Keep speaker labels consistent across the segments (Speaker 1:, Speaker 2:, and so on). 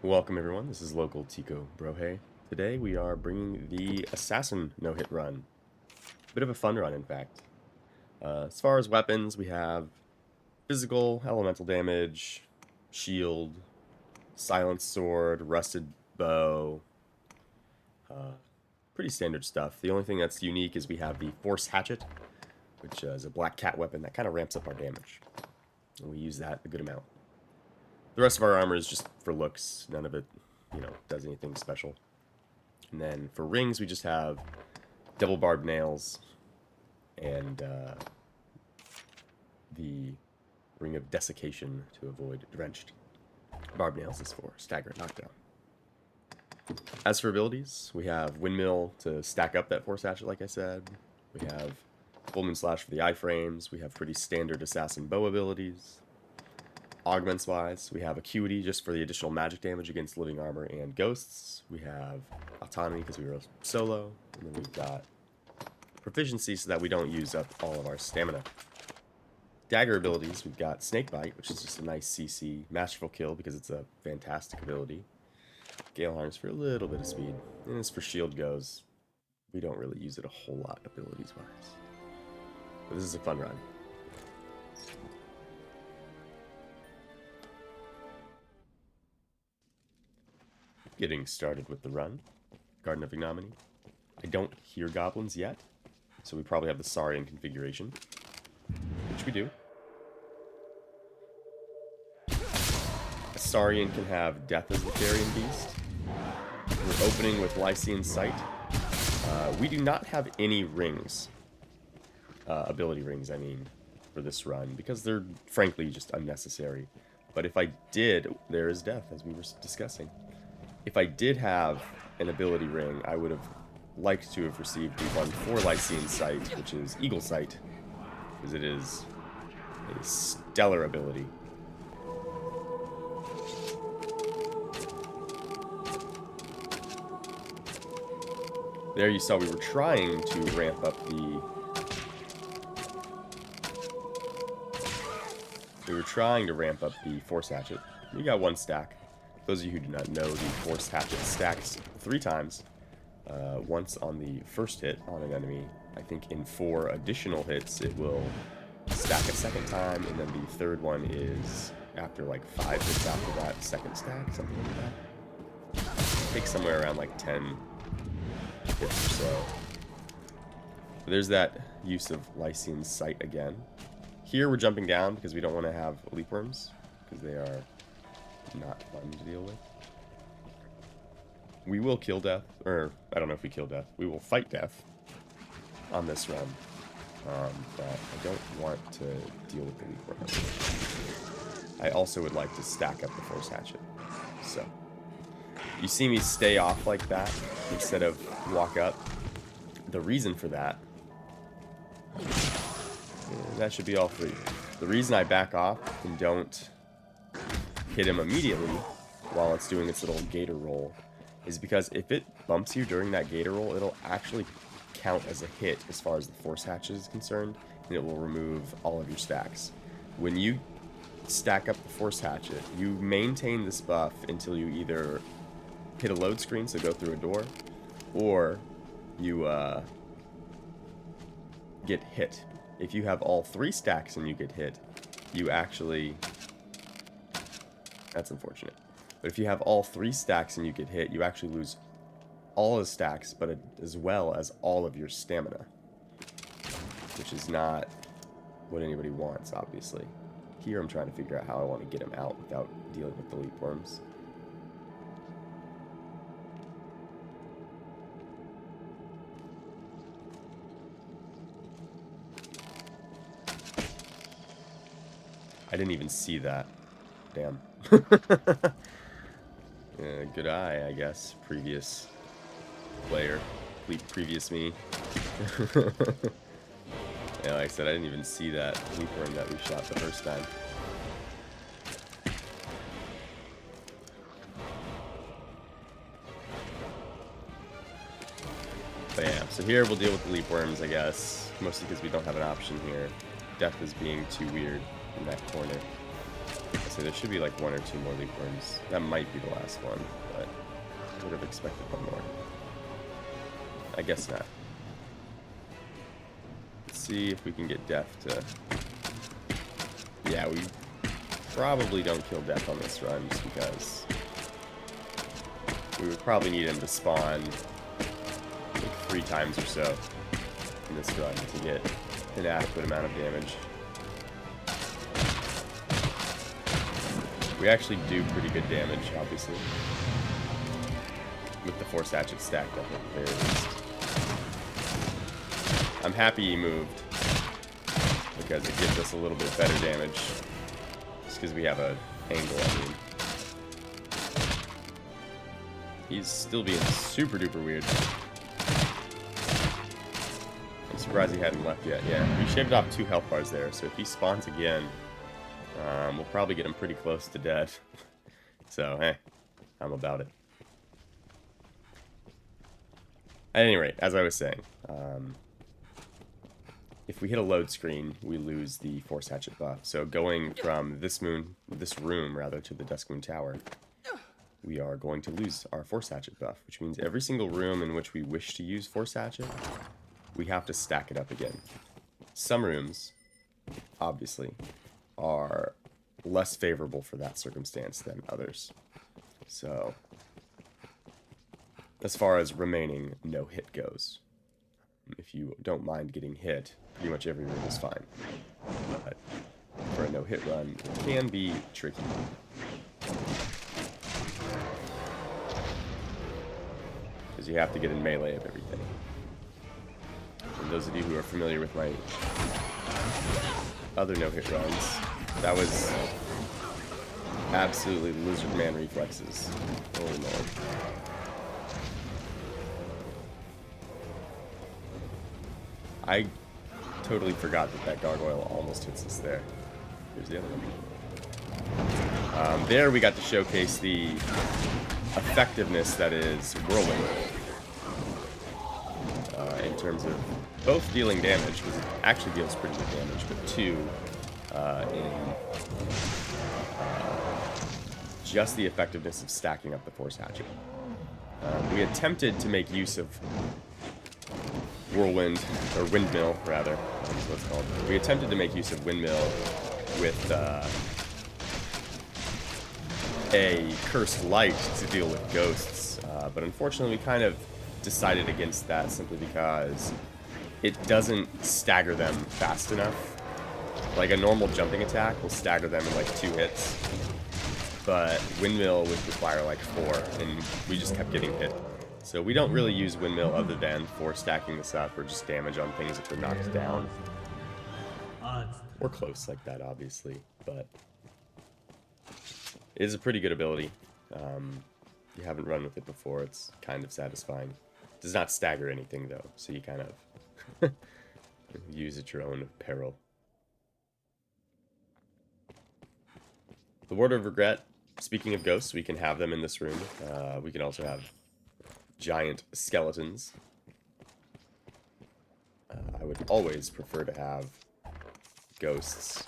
Speaker 1: Welcome everyone, this is local Tico Brohe. Today we are bringing the Assassin no-hit run. Bit of a fun run, in fact. As far as weapons, we have physical, elemental damage, shield, silenced sword, rusted bow. Pretty standard stuff. The only thing that's unique is we have the Force Hatchet, which is a black cat weapon that kind of ramps up our damage. And we use that a good amount. The rest of our armor is just for looks. None of it, does anything special. And then for rings, we just have double barbed nails and the ring of desiccation to avoid drenched. Barbed nails is for stagger and knockdown. As for abilities, we have Windmill to stack up that Force Hatchet, like I said. We have Full Moon Slash for the iframes. We have pretty standard assassin bow abilities. Augments wise, we have Acuity just for the additional magic damage against living armor and ghosts. We have Autonomy because we were solo. And then we've got Proficiency so that we don't use up all of our stamina. Dagger abilities, we've got Snakebite, which is just a nice CC. Masterful Kill because it's a fantastic ability. Gale Harness for a little bit of speed. And as for shield goes, we don't really use it a whole lot abilities wise. But this is a fun run. Getting started with the run. Garden of Ignominy. I don't hear goblins yet, so we probably have the Saurian configuration, which we do. A Saurian can have Death as the carrion beast. We're opening with Lycian Sight. We do not have any rings, ability rings, I mean, for this run, because they're frankly just unnecessary. But if I did, there is Death, as we were discussing. If I did have an ability ring, I would have liked to have received the one for Lycian Sight, which is Eagle Sight, because it is a stellar ability. There you saw we were trying to ramp up the... Force Hatchet. We got one stack. Those of you who do not know, the Force Hatchet stacks 3 times. Once on the first hit on an enemy. I think in 4 additional hits it will stack a second time, and then the third one is after like 5 hits after that second stack, something like that. It takes somewhere around like 10 hits or so. But there's that use of Lycian Sight again. Here we're jumping down because we don't want to have leap worms, because they are not fun to deal with. We will kill Death, or I don't know if we kill Death. We will fight Death on this run, but I don't want to deal with the leap worm. I also would like to stack up the Force Hatchet. So you see me stay off like that instead of walk up. The reason for that, that should be all 3. The reason I back off and don't hit him immediately while it's doing its little gator roll is because if it bumps you during that gator roll, it'll actually count as a hit as far as the Force Hatchet is concerned, and it will remove all of your stacks. When you stack up the Force Hatchet, you maintain this buff until you either hit a load screen, so go through a door, or you get hit. If you have all 3 stacks and you get hit, you actually... That's unfortunate. But if you have all 3 stacks and you get hit, you actually lose all the stacks, but as well as all of your stamina. Which is not what anybody wants, obviously. Here I'm trying to figure out how I want to get him out without dealing with the leap worms. I didn't even see that. Damn. Yeah, good eye, I guess. Previous player. Previous me. Yeah, like I said, I didn't even see that leap worm that we shot the first time. Bam. So here we'll deal with the leap worms, I guess. Mostly because we don't have an option here. Death is being too weird in that corner. So there should be like 1 or 2 more leaf worms. That might be the last one, but I would have expected one more. I guess not. Let's see if we can get Death to... Yeah, we probably don't kill Death on this run just because we would probably need him to spawn like 3 times or so in this run to get an adequate amount of damage. We actually do pretty good damage, obviously, with the Force Hatchet stacked up at the very least. I'm happy he moved, because it gives us a little bit better damage, just because we have an angle, I mean. He's still being super duper weird. I'm surprised he hadn't left yet. Yeah, we shaved off 2 health bars there, so if he spawns again, we'll probably get him pretty close to dead. So, hey, I'm about it. At any rate, as I was saying, if we hit a load screen, we lose the Force Hatchet buff. So going from this room to the Duskmoon Tower, we are going to lose our Force Hatchet buff, which means every single room in which we wish to use Force Hatchet, we have to stack it up again. Some rooms, obviously, are less favorable for that circumstance than others. So, as far as remaining no hit goes, if you don't mind getting hit, pretty much every room is fine. But for a no hit run, it can be tricky. Because you have to get in melee of everything. And those of you who are familiar with my other no-hit runs, that was absolutely lizard man reflexes. Holy moly. I totally forgot that gargoyle almost hits us there. Here's the other one. There we got to showcase the effectiveness that is Whirlwind. In terms of both dealing damage, because it actually deals pretty good damage, but 2, in just the effectiveness of stacking up the Force Hatchet. We attempted to make use of Whirlwind, or Windmill, rather, that's what it's called. We attempted to make use of Windmill with a Cursed Light to deal with ghosts, but unfortunately we kind of decided against that simply because it doesn't stagger them fast enough. Like a normal jumping attack will stagger them in like 2 hits, but Windmill would require like 4, and we just kept getting hit. So we don't really use Windmill other than for stacking this up or just damage on things if they're knocked down. Or close like that, obviously, but it is a pretty good ability. You haven't run with it before, it's kind of satisfying. It does not stagger anything though, so you kind of use at your own peril. The Ward of Regret, speaking of ghosts, we can have them in this room. We can also have giant skeletons. I would always prefer to have ghosts.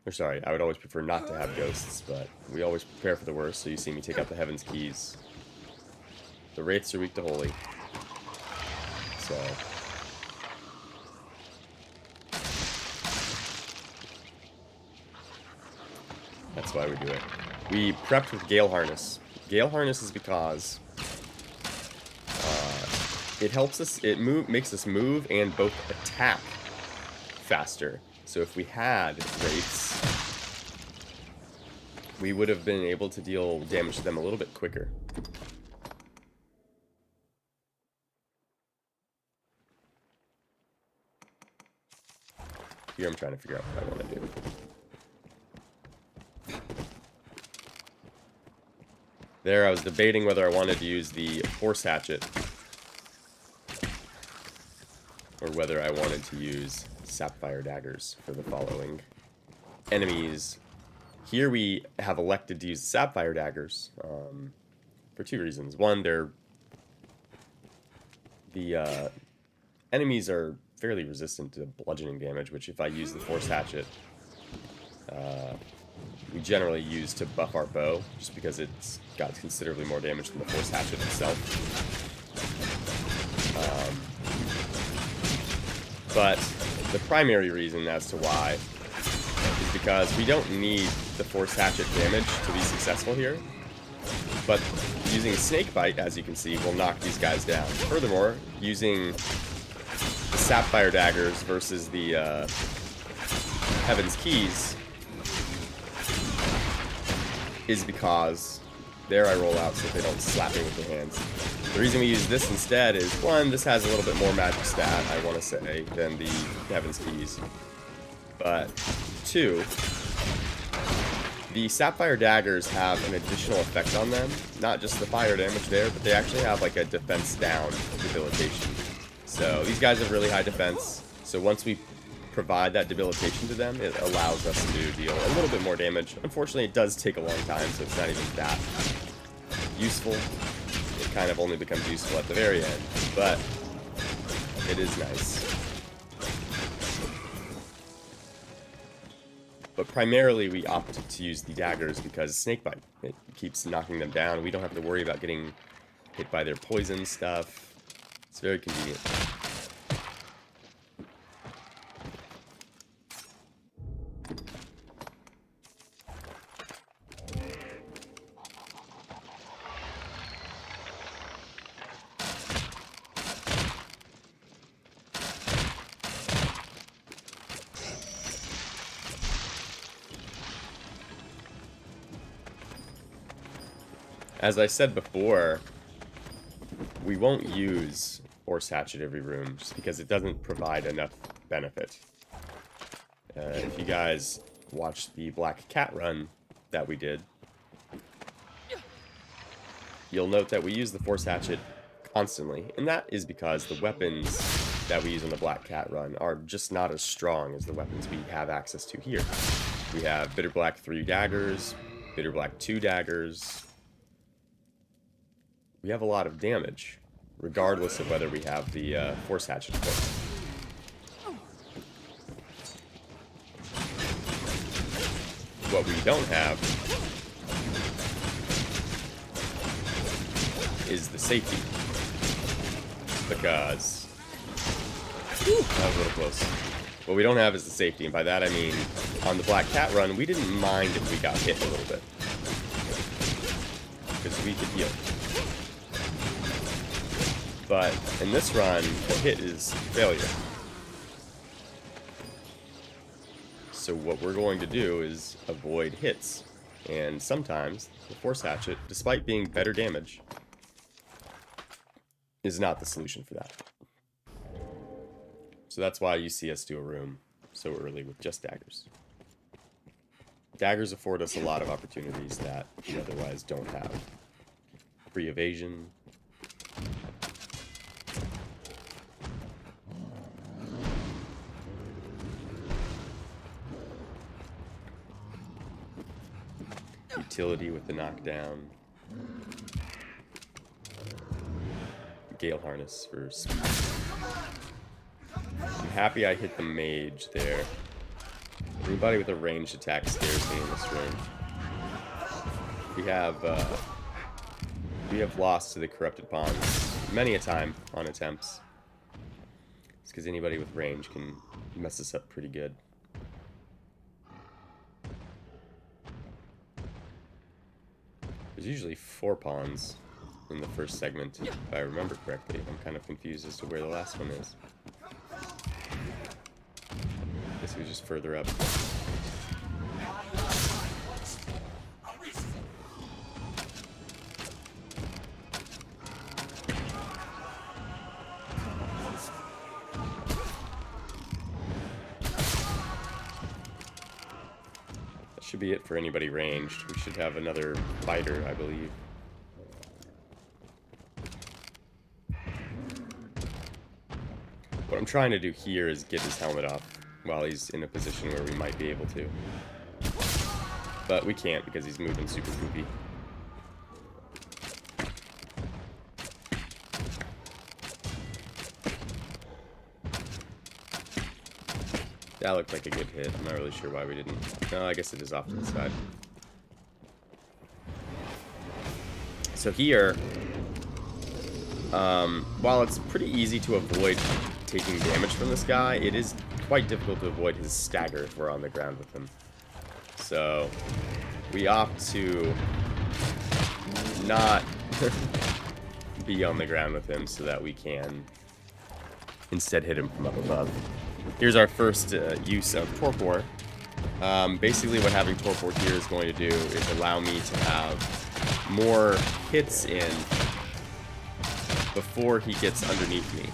Speaker 1: Or sorry, I would always prefer not to have ghosts, but we always prepare for the worst, so you see me take out the Heaven's Keys. The Wraiths are weak to Holy. So... that's why we do it. We prepped with Gale Harness. Gale Harness is because it helps us, makes us move and both attack faster. So if we had Wraiths, we would have been able to deal damage to them a little bit quicker. Here I'm trying to figure out what I want to do. There, I was debating whether I wanted to use the Force Hatchet or whether I wanted to use Sapfire Daggers for the following enemies. Here we have elected to use the Sapfire Daggers for 2 reasons. One, the enemies are fairly resistant to bludgeoning damage, which if I use the Force Hatchet, we generally use to buff our bow, just because it's got considerably more damage than the Force Hatchet itself. But the primary reason as to why is because we don't need the Force Hatchet damage to be successful here. But using Snakebite, as you can see, will knock these guys down. Furthermore, using the Sapfire Daggers versus the Heaven's Keys is because there I roll out so they don't slap me with their hands. The reason we use this instead is, one, this has a little bit more magic stat, I want to say, than the Heaven's Keys. But, two, the Sapphire Daggers have an additional effect on them. Not just the fire damage there, but they actually have like a defense down debilitation. So these guys have really high defense. So once we provide that debilitation to them, it allows us to deal a little bit more damage. Unfortunately, it does take a long time, so it's not even that useful. It kind of only becomes useful at the very end, but it is nice. But primarily we opted to use the daggers because Snakebite. It keeps knocking them down. We don't have to worry about getting hit by their poison stuff. It's very convenient. As I said before, we won't use Force Hatchet every room just because it doesn't provide enough benefit. If you guys watched the Black Cat run that we did, you'll note that we use the Force Hatchet constantly, and that is because the weapons that we use on the Black Cat run are just not as strong as the weapons we have access to here. We have Bitterblack 3 daggers, Bitterblack 2 daggers. We have a lot of damage, regardless of whether we have the Force Hatchet equipped. What we don't have is the safety, because that was a little close. What we don't have is the safety, and by that I mean, on the Black Cat run, we didn't mind if we got hit a little bit, because we could heal. But in this run, the hit is failure. So what we're going to do is avoid hits. And sometimes the Force Hatchet, despite being better damage, is not the solution for that. So that's why you see us do a room so early with just daggers. Daggers afford us a lot of opportunities that we otherwise don't have. Free evasion. Utility with the knockdown. Gale harness for speed. I'm happy I hit the mage there. Anybody with a ranged attack scares me in this room. We have lost to the corrupted pawns many a time on attempts. It's because anybody with range can mess us up pretty good. There's usually 4 pawns in the first segment, if I remember correctly. I'm kind of confused as to where the last one is. I guess he was just further up. Should be it for anybody ranged. We should have another fighter, I believe. What I'm trying to do here is get his helmet off while he's in a position where we might be able to. But we can't because he's moving super poopy. That looked like a good hit. I'm not really sure why we didn't. No, I guess it is off to the side. So here, while it's pretty easy to avoid taking damage from this guy, it is quite difficult to avoid his stagger if we're on the ground with him. So we opt to not be on the ground with him so that we can instead hit him from up above. Here's our first use of Torpor. Basically what having Torpor here is going to do is allow me to have more hits in before he gets underneath me.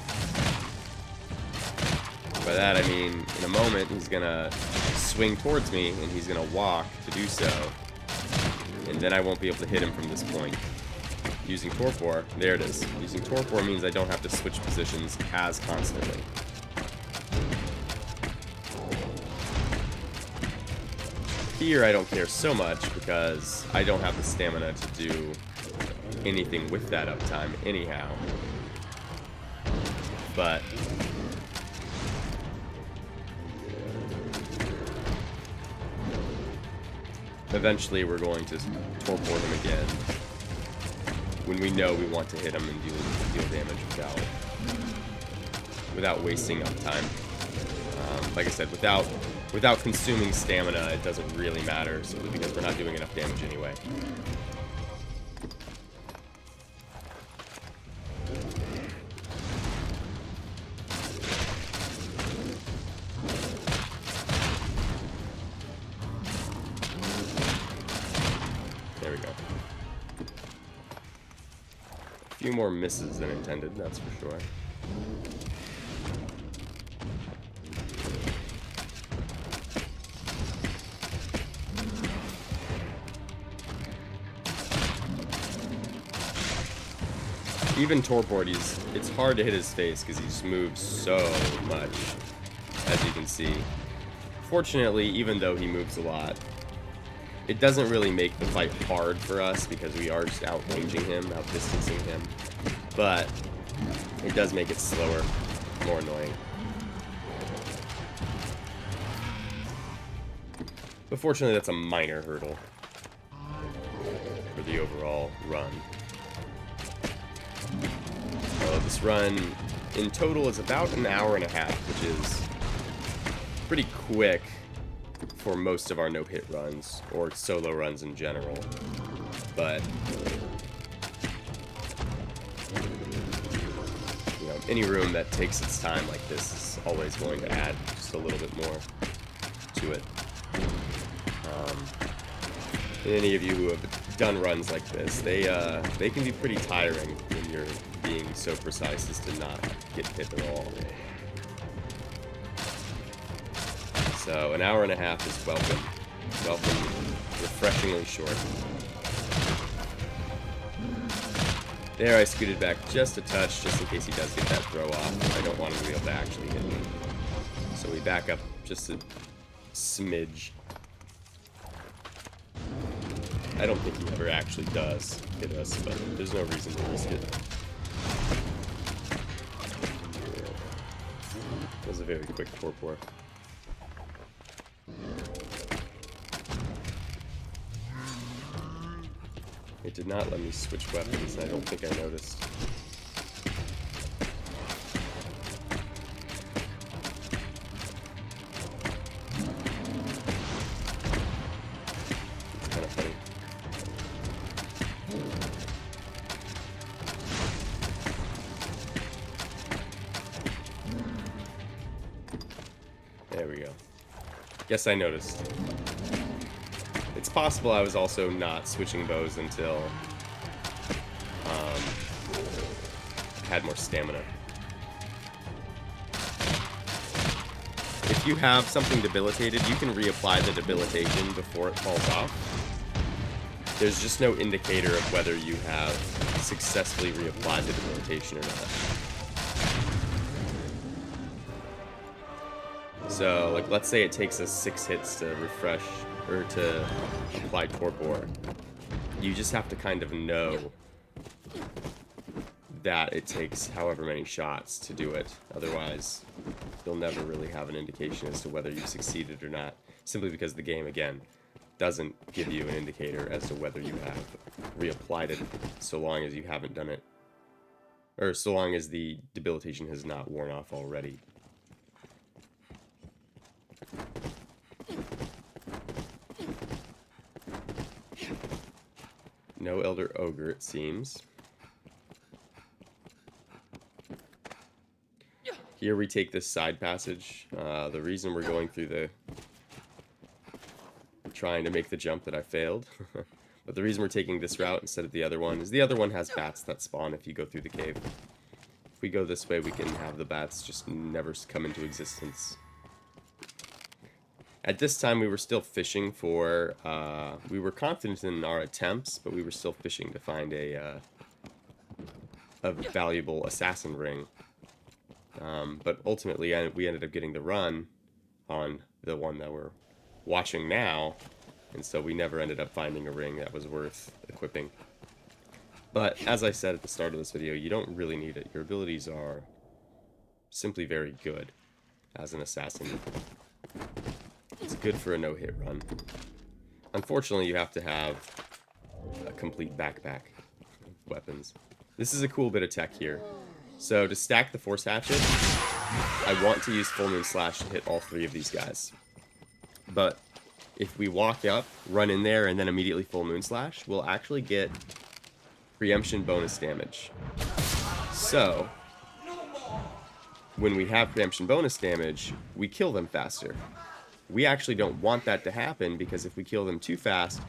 Speaker 1: By that I mean, in a moment, he's gonna swing towards me, and he's gonna walk to do so. And then I won't be able to hit him from this point. Using Torpor, there it is. Using Torpor means I don't have to switch positions as constantly. Here I don't care so much because I don't have the stamina to do anything with that uptime anyhow. But eventually we're going to Torpor him again when we know we want to hit him and deal damage without wasting uptime. Like I said, without consuming stamina, it doesn't really matter, simply because we're not doing enough damage anyway. There we go. A few more misses than intended, that's for sure. Even Torpor, it's hard to hit his face because he just moves so much, as you can see. Fortunately, even though he moves a lot, it doesn't really make the fight hard for us because we are just outranging him, outdistancing him. But it does make it slower, more annoying. But fortunately, that's a minor hurdle for the overall run. This run in total is about an hour and a half, which is pretty quick for most of our no-hit runs, or solo runs in general. But, you know, any room that takes its time like this is always going to add just a little bit more to it. And any of you who have done runs like this, they can be pretty tiring when you're being so precise as to not get hit at all. So an hour and a half is welcome, refreshingly short. There, I scooted back just a touch, just in case he does get that throw off. I don't want him to be able to actually hit me. So we back up just a smidge. I don't think he ever actually does hit us, but there's no reason to risk it. That was a very quick Torpor. It did not let me switch weapons, and I don't think I noticed. It's kind of funny. There we go. Guess I noticed. It's possible I was also not switching bows until I had more stamina. If you have something debilitated, you can reapply the debilitation before it falls off. There's just no indicator of whether you have successfully reapplied the debilitation or not. So, like, let's say it takes us 6 hits to refresh, or to apply Torpor. You just have to kind of know that it takes however many shots to do it. Otherwise, you'll never really have an indication as to whether you've succeeded or not, simply because the game, again, doesn't give you an indicator as to whether you have reapplied it, so long as you haven't done it, or so long as the debilitation has not worn off already. No Elder Ogre, it seems. Here we take this side passage. The reason we're going through the... trying to make the jump that I failed. But the reason we're taking this route instead of the other one is the other one has bats that spawn if you go through the cave. If we go this way, we can have the bats just never come into existence. At this time, we were still fishing for... we were confident in our attempts, but we were still fishing to find a valuable assassin ring. But ultimately, we ended up getting the run on the one that we're watching now, and so we never ended up finding a ring that was worth equipping. But as I said at the start of this video, you don't really need it. Your abilities are simply very good as an assassin. It's good for a no-hit run. Unfortunately, you have to have a complete backpack of weapons. This is a cool bit of tech here. So to stack the Force Hatchet, I want to use Full Moon Slash to hit all three of these guys. But if we walk up, run in there, and then immediately Full Moon Slash, we'll actually get preemption bonus damage. So when we have preemption bonus damage, we kill them faster. We actually don't want that to happen, because if we kill them too fast,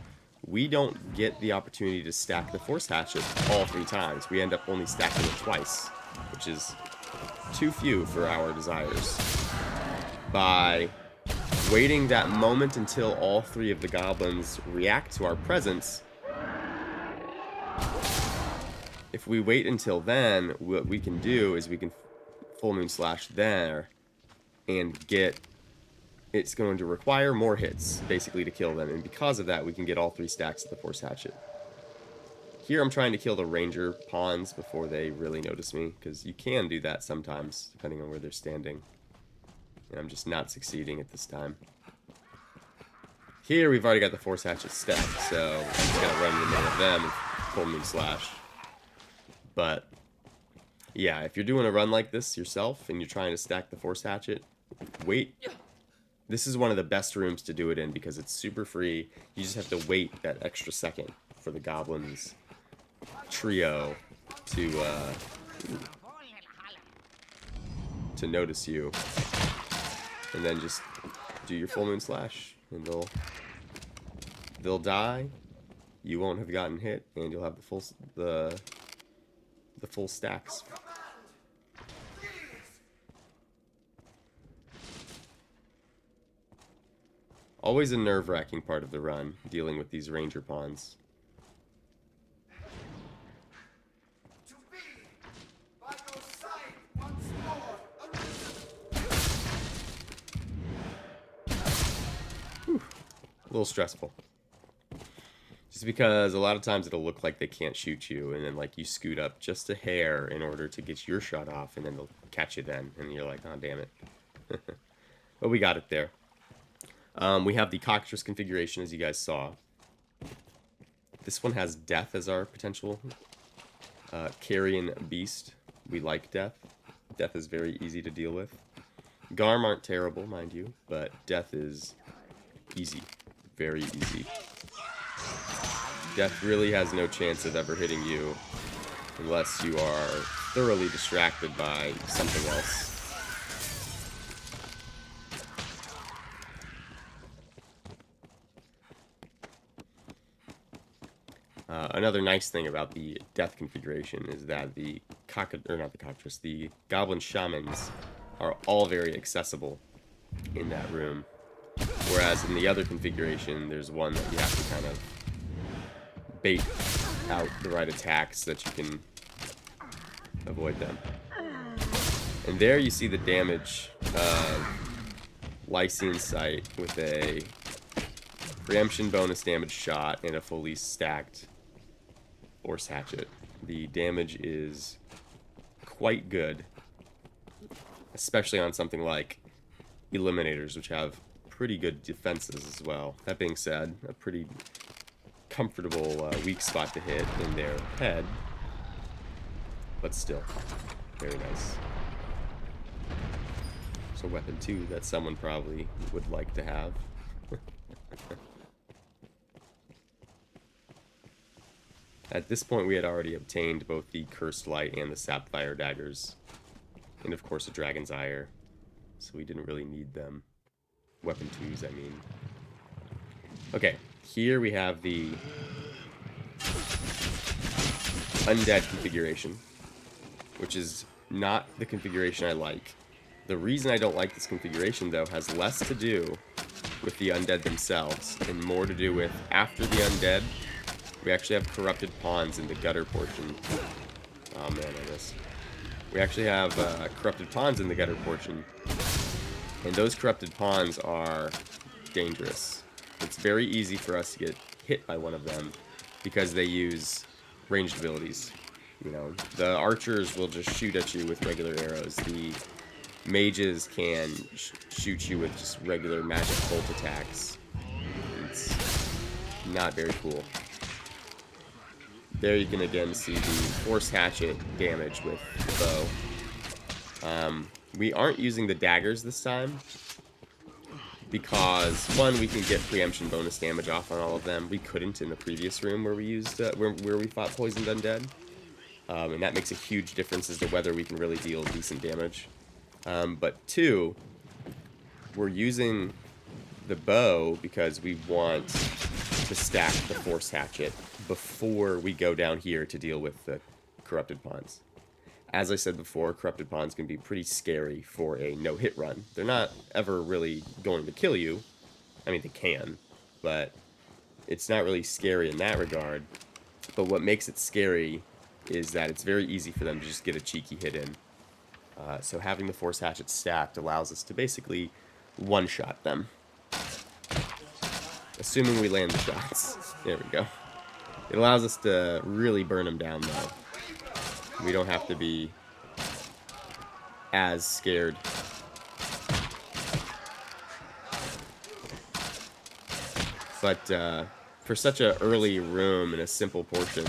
Speaker 1: we don't get the opportunity to stack the Force Hatchet all three times. We end up only stacking it twice, which is too few for our desires. By waiting that moment until all three of the goblins react to our presence, if we wait until then, what we can do is we can Full Moon Slash there and get... It's going to require more hits, basically, to kill them, and because of that, we can get all three stacks of the Force Hatchet. Here I'm trying to kill the ranger pawns before they really notice me, because you can do that sometimes, depending on where they're standing. And I'm just not succeeding at this time. Here we've already got the Force Hatchet stacked, so I'm just going to run in the middle of them and Full Moon Slash. But, yeah, if you're doing a run like this yourself, and you're trying to stack the Force Hatchet, wait. This is one of the best rooms to do it in because it's super free. You just have to wait that extra second for the goblins trio to notice you, and then just do your Full Moon Slash, and they'll die. You won't have gotten hit, and you'll have the full stacks. Always a nerve-wracking part of the run, dealing with these ranger pawns. Whew. A little stressful. Just because a lot of times it'll look like they can't shoot you, and then like you scoot up just a hair in order to get your shot off, and then they'll catch you then, and you're like, oh damn it. But we got it there. We have the Cockatrice configuration, as you guys saw. This one has Death as our potential carrion beast. We like Death. Death is very easy to deal with. Garm aren't terrible, mind you, but Death is easy. Very easy. Death really has no chance of ever hitting you unless you are thoroughly distracted by something else. Another nice thing about the Death configuration is that the Goblin Shamans are all very accessible in that room. Whereas in the other configuration, there's one that you have to kind of bait out the right attacks so that you can avoid them. And there you see the damage of Lyncean Sight with a preemption bonus damage shot and a fully stacked Force Hatchet. The damage is quite good. especially on something like Eliminators, which have pretty good defenses as well. That being said, a pretty comfortable weak spot to hit in their head, but still very nice. So weapon 2 that someone probably would like to have. At this point we had already obtained both the Cursed Light and the Sapfire daggers, and of course a Dragon's Ire, so we didn't really need them. Weapon 2s, I mean. Okay, here we have the Undead configuration, which is not the configuration I like. The reason I don't like this configuration, though, has less to do with the Undead themselves, and more to do with, after the Undead, we actually have Corrupted Pawns in the gutter portion. Oh man, I missed. We actually have Corrupted Pawns in the gutter portion, and those Corrupted Pawns are dangerous. It's very easy for us to get hit by one of them because they use ranged abilities. You know, the archers will just shoot at you with regular arrows. The mages can shoot you with just regular magic bolt attacks. It's not very cool. There you can again see the Force Hatchet damage with the bow. We aren't using the daggers this time because, one, we can get preemption bonus damage off on all of them. We couldn't in the previous room where we used where we fought poisoned undead, and that makes a huge difference as to whether we can really deal decent damage. But two, we're using the bow because we want to stack the Force Hatchet before we go down here to deal with the Corrupted Pawns. As I said before, Corrupted Pawns can be pretty scary for a no-hit run. They're not ever really going to kill you. I mean, they can, but it's not really scary in that regard. But what makes it scary is that it's very easy for them to just get a cheeky hit in. So having the Force Hatchet stacked allows us to basically one-shot them. Assuming we land the shots. There we go. It allows us to really burn them down, though. We don't have to be as scared. But for such an early room and a simple portion,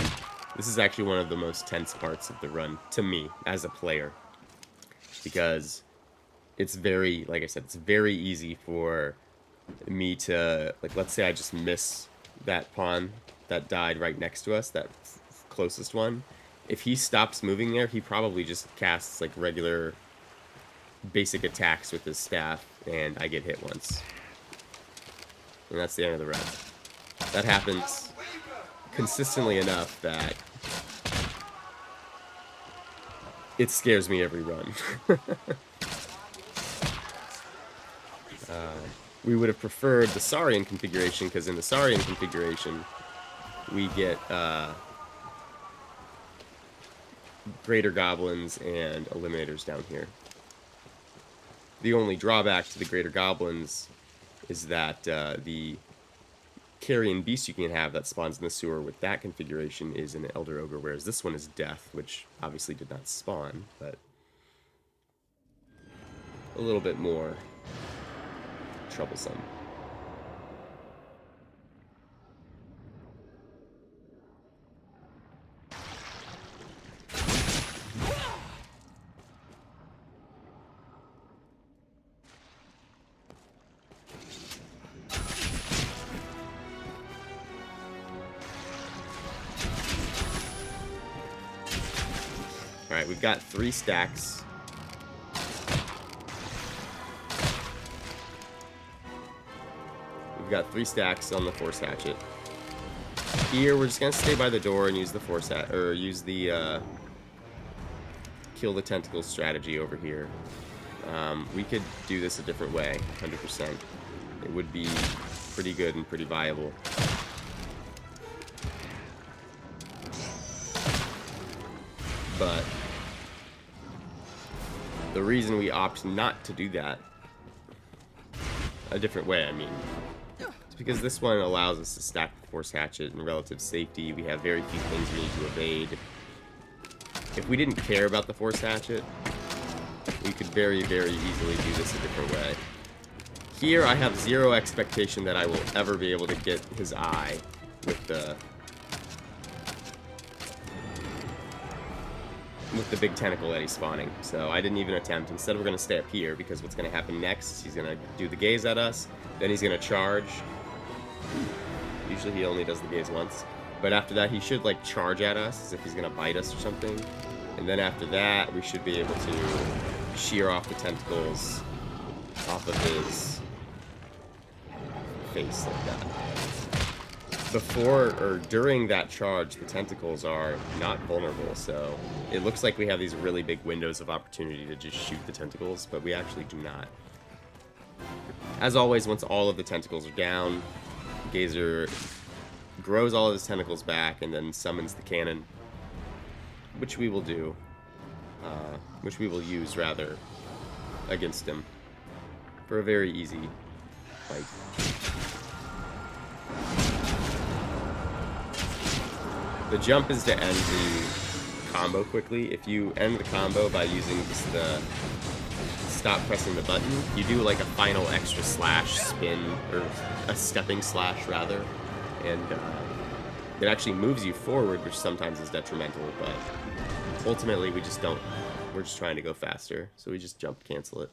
Speaker 1: this is actually one of the most tense parts of the run, to me, as a player. Because it's very, like I said, it's very easy for me to, like, let's say I just miss that pawn that died right next to us, that closest one. If he stops moving there, he probably just casts, like, regular basic attacks with his staff, and I get hit once. And that's the end of the run. That happens consistently enough that it scares me every run. We would have preferred the Saurian configuration, because in the Saurian configuration, we get greater goblins and eliminators down here. The only drawback to the greater goblins is that the carrion beast you can have that spawns in the sewer with that configuration is an Elder Ogre, whereas this one is Death, which obviously did not spawn, but a little bit more troublesome. Alright, we've got 3 stacks. We've got 3 stacks on the Force Hatchet. Here, we're just gonna stay by the door and use the Force Hatchet, or use the kill the tentacles strategy over here. We could do this a different way, 100%. It would be pretty good and pretty viable. But the reason we opt not to do that a different way, I mean, it's because this one allows us to stack the Force Hatchet in relative safety. We have very few things we need to evade. If we didn't care about the Force Hatchet, we could very, very easily do this a different way. Here, I have zero expectation that I will ever be able to get his eye with the big tentacle that he's spawning. So I didn't even attempt. Instead, we're going to stay up here, because what's going to happen next is he's going to do the gaze at us, then he's going to charge. Usually he only does the gaze once. But after that, he should, like, charge at us as if he's going to bite us or something. And then after that, we should be able to shear off the tentacles off of his face like that. Before or during that charge, the tentacles are not vulnerable, so it looks like we have these really big windows of opportunity to just shoot the tentacles, but we actually do not. As always, once all of the tentacles are down, Gazer grows all of his tentacles back and then summons the cannon, which we will do, which we will use, rather, against him for a very easy fight. The jump is to end the combo quickly. If you end the combo by using just the stop pressing the button, you do like a final extra slash spin, or a stepping slash rather, and it actually moves you forward, which sometimes is detrimental, but ultimately we're just trying to go faster, so we just jump cancel it.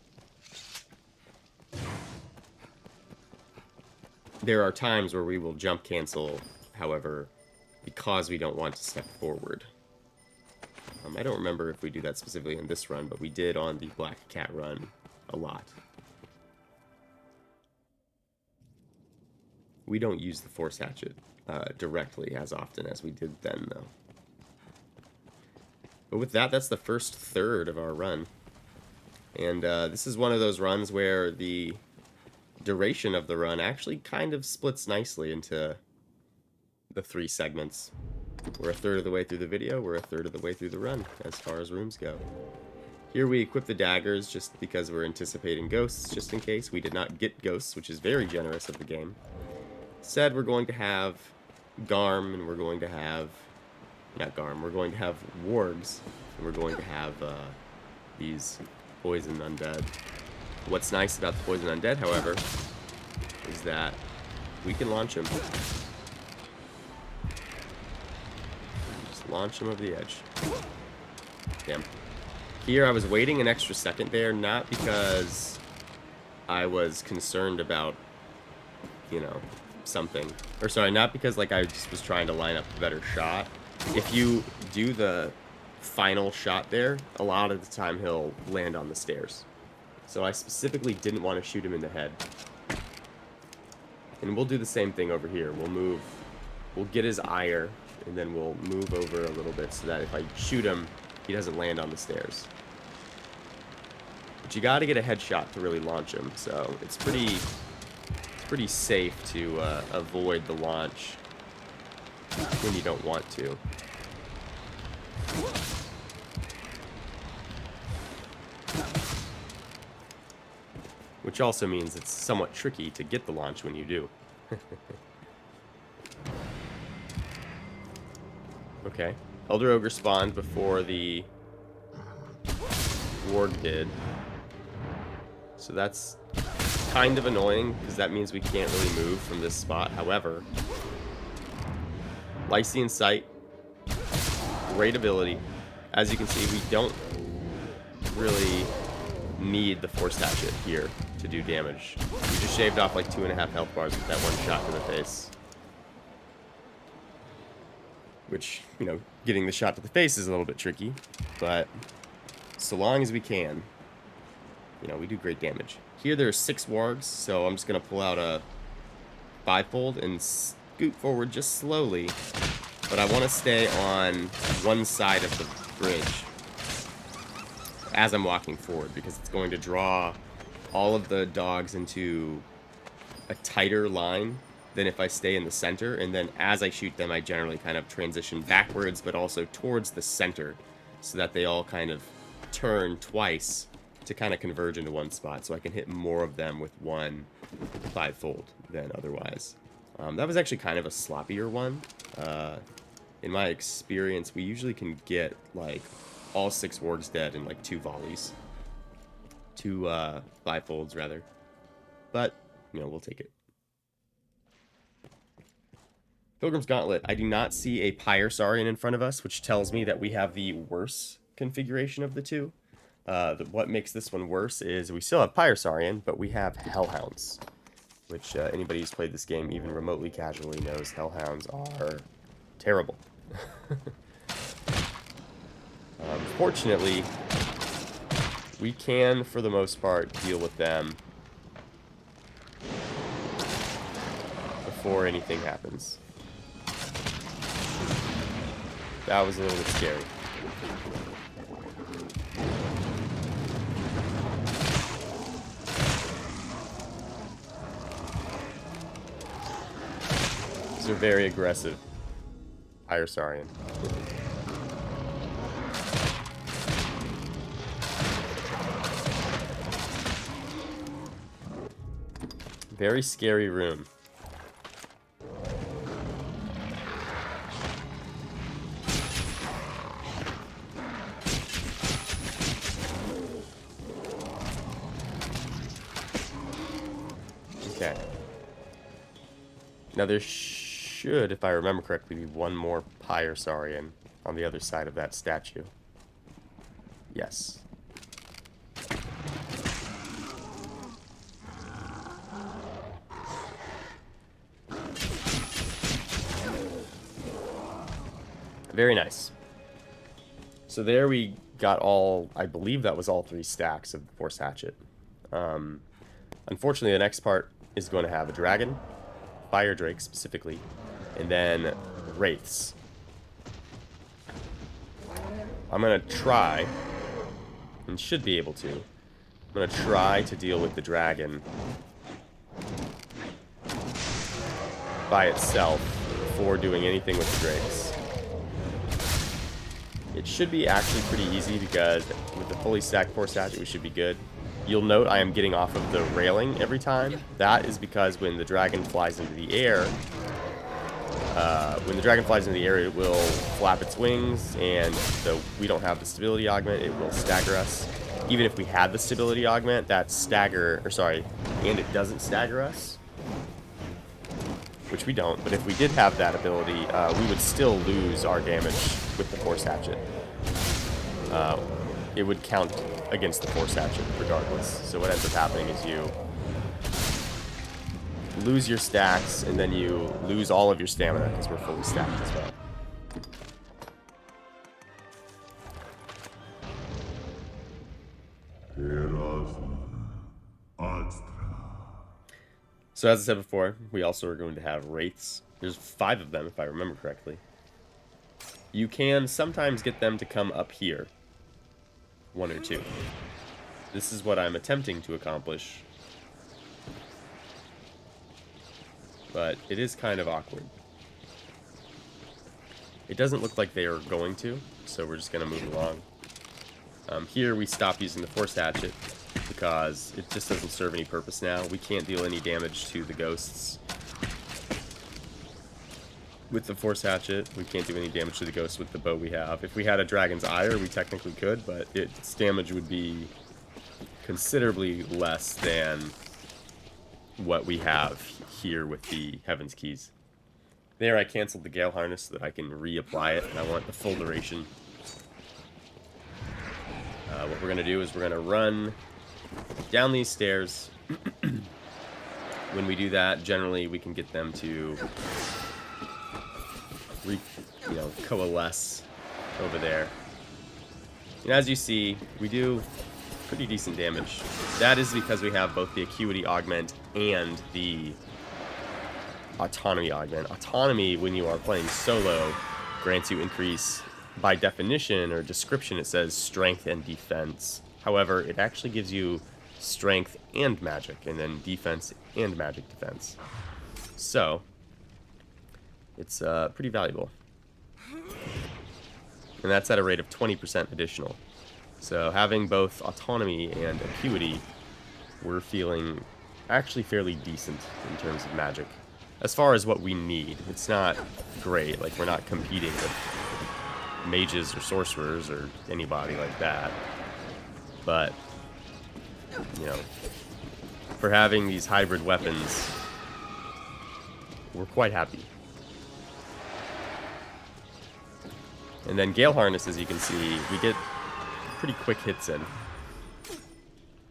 Speaker 1: There are times where we will jump cancel, however, because we don't want to step forward. I don't remember if we do that specifically in this run, but we did on the Black Cat run a lot. We don't use the Force Hatchet directly as often as we did then, though. But with that, that's the first third of our run. And this is one of those runs where the duration of the run actually kind of splits nicely into the 3 segments. We're a third of the way through the video, we're a third of the way through the run, as far as rooms go. Here we equip the daggers just because we're anticipating ghosts, just in case. We did not get ghosts, which is very generous of the game. Instead, we're going to have Garm, and we're going to have... not Garm, we're going to have Wargs, and we're going to have these Poison Undead. What's nice about the Poison Undead, however, is that we can launch them. Launch him over the edge. Damn. Here I was waiting an extra second there, not because I was concerned about, you know, something. Or sorry, not because like I just was trying to line up a better shot. If you do the final shot there, a lot of the time he'll land on the stairs. So I specifically didn't want to shoot him in the head. And we'll do the same thing over here. We'll get his ire, and then we'll move over a little bit so that if I shoot him, he doesn't land on the stairs. But you gotta get a headshot to really launch him, so it's pretty safe to avoid the launch when you don't want to. Which also means it's somewhat tricky to get the launch when you do. Okay. Elder Ogre spawned before the Warg did. So that's kind of annoying, because that means we can't really move from this spot. However, Lycian Sight, great ability. As you can see, we don't really need the Force Hatchet here to do damage. We just shaved off like 2.5 health bars with that one shot to the face. Which, you know, getting the shot to the face is a little bit tricky, but so long as we can, you know, we do great damage. Here there are 6 wargs, so I'm just going to pull out a Fivefold and scoot forward just slowly, but I want to stay on one side of the bridge as I'm walking forward, because it's going to draw all of the dogs into a tighter line than if I stay in the center, and then as I shoot them, I generally kind of transition backwards, but also towards the center, so that they all kind of turn twice to kind of converge into one spot, so I can hit more of them with one Fivefold than otherwise. That was actually kind of a sloppier one. In my experience, we usually can get like all 6 wargs dead in like 2 volleys. 2 fivefolds rather. But, you know, we'll take it. Pilgrim's Gauntlet. I do not see a Pyre Saurian in front of us, which tells me that we have the worse configuration of the two. What makes this one worse is we still have Pyre Saurian, but we have Hellhounds, which anybody who's played this game even remotely casually knows Hellhounds are terrible. Fortunately, we can, for the most part, deal with them before anything happens. That was a little bit scary. These are very aggressive. Pyre Saurian. Very scary room. Okay. Now there should, if I remember correctly, be one more Pyre Saurian on the other side of that statue. Yes. Very nice. So there we got all, I believe that was all 3 stacks of the Force Hatchet. Unfortunately, the next part is going to have a dragon, fire drake specifically, and then wraiths. I'm going to try, and should be able to, I'm going to try to deal with the dragon by itself before doing anything with the drakes. It should be actually pretty easy because with the fully stacked Force Hatchet we should be good. You'll note I am getting off of the railing every time. That is because when the dragon flies into the air, it will flap its wings, and so we don't have the stability augment, it will stagger us. Even if we had the stability augment, that stagger, or sorry, and it doesn't stagger us, which we don't, but if we did have that ability, we would still lose our damage with the Force Hatchet. It would count against the Force Hatchet regardless. So what ends up happening is you lose your stacks, and then you lose all of your stamina because we're fully stacked as well. So as I said before, we also are going to have wraiths. There's 5 of them if I remember correctly. You can sometimes get them to come up here. 1 or 2. This is what I'm attempting to accomplish. But it is kind of awkward. It doesn't look like they are going to, so we're just going to move along. Here we stop using the Force Hatchet because it just doesn't serve any purpose now. We can't deal any damage to the ghosts with the Force Hatchet. We can't do any damage to the ghosts with the bow we have. If we had a Dragon's Ire, we technically could, but its damage would be considerably less than what we have here with the Heaven's Keys. There I canceled the Gale Harness so that I can reapply it, and I want the full duration. What we're going to do is we're going to run down these stairs. When we do that, generally we can get them to coalesce over there. And as you see, we do pretty decent damage. That is because we have both the Acuity Augment and the Autonomy Augment. Autonomy, when you are playing solo, grants you increase, by definition or description it says strength and defense. However, it actually gives you strength and magic, and then defense and magic defense. So, it's pretty valuable. And that's at a rate of 20% additional. So having both Autonomy and Acuity, we're feeling actually fairly decent in terms of magic. As far as what we need, it's not great. Like, we're not competing with mages or sorcerers or anybody like that. But you know, for having these hybrid weapons, we're quite happy. And then Gale Harness, as you can see, we get pretty quick hits in.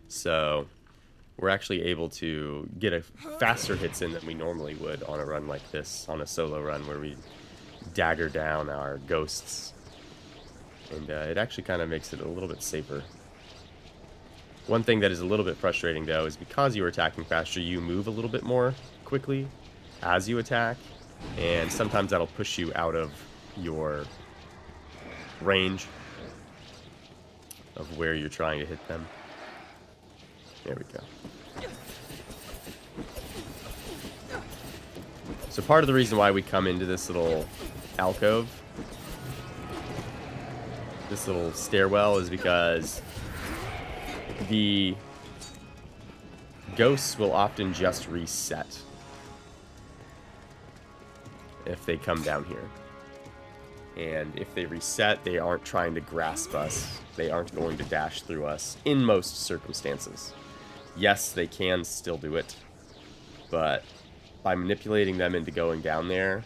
Speaker 1: So we're actually able to get a faster hits in than we normally would on a run like this, on a solo run where we dagger down our ghosts. And it actually kind of makes it a little bit safer. One thing that is a little bit frustrating, though, is because you're attacking faster, you move a little bit more quickly as you attack, and sometimes that'll push you out of your range of where you're trying to hit them. There we go. So part of the reason why we come into this little alcove, this little stairwell, is because the ghosts will often just reset if they come down here. And if they reset, they aren't trying to grasp us. They aren't going to dash through us in most circumstances. Yes, they can still do it, but by manipulating them into going down there,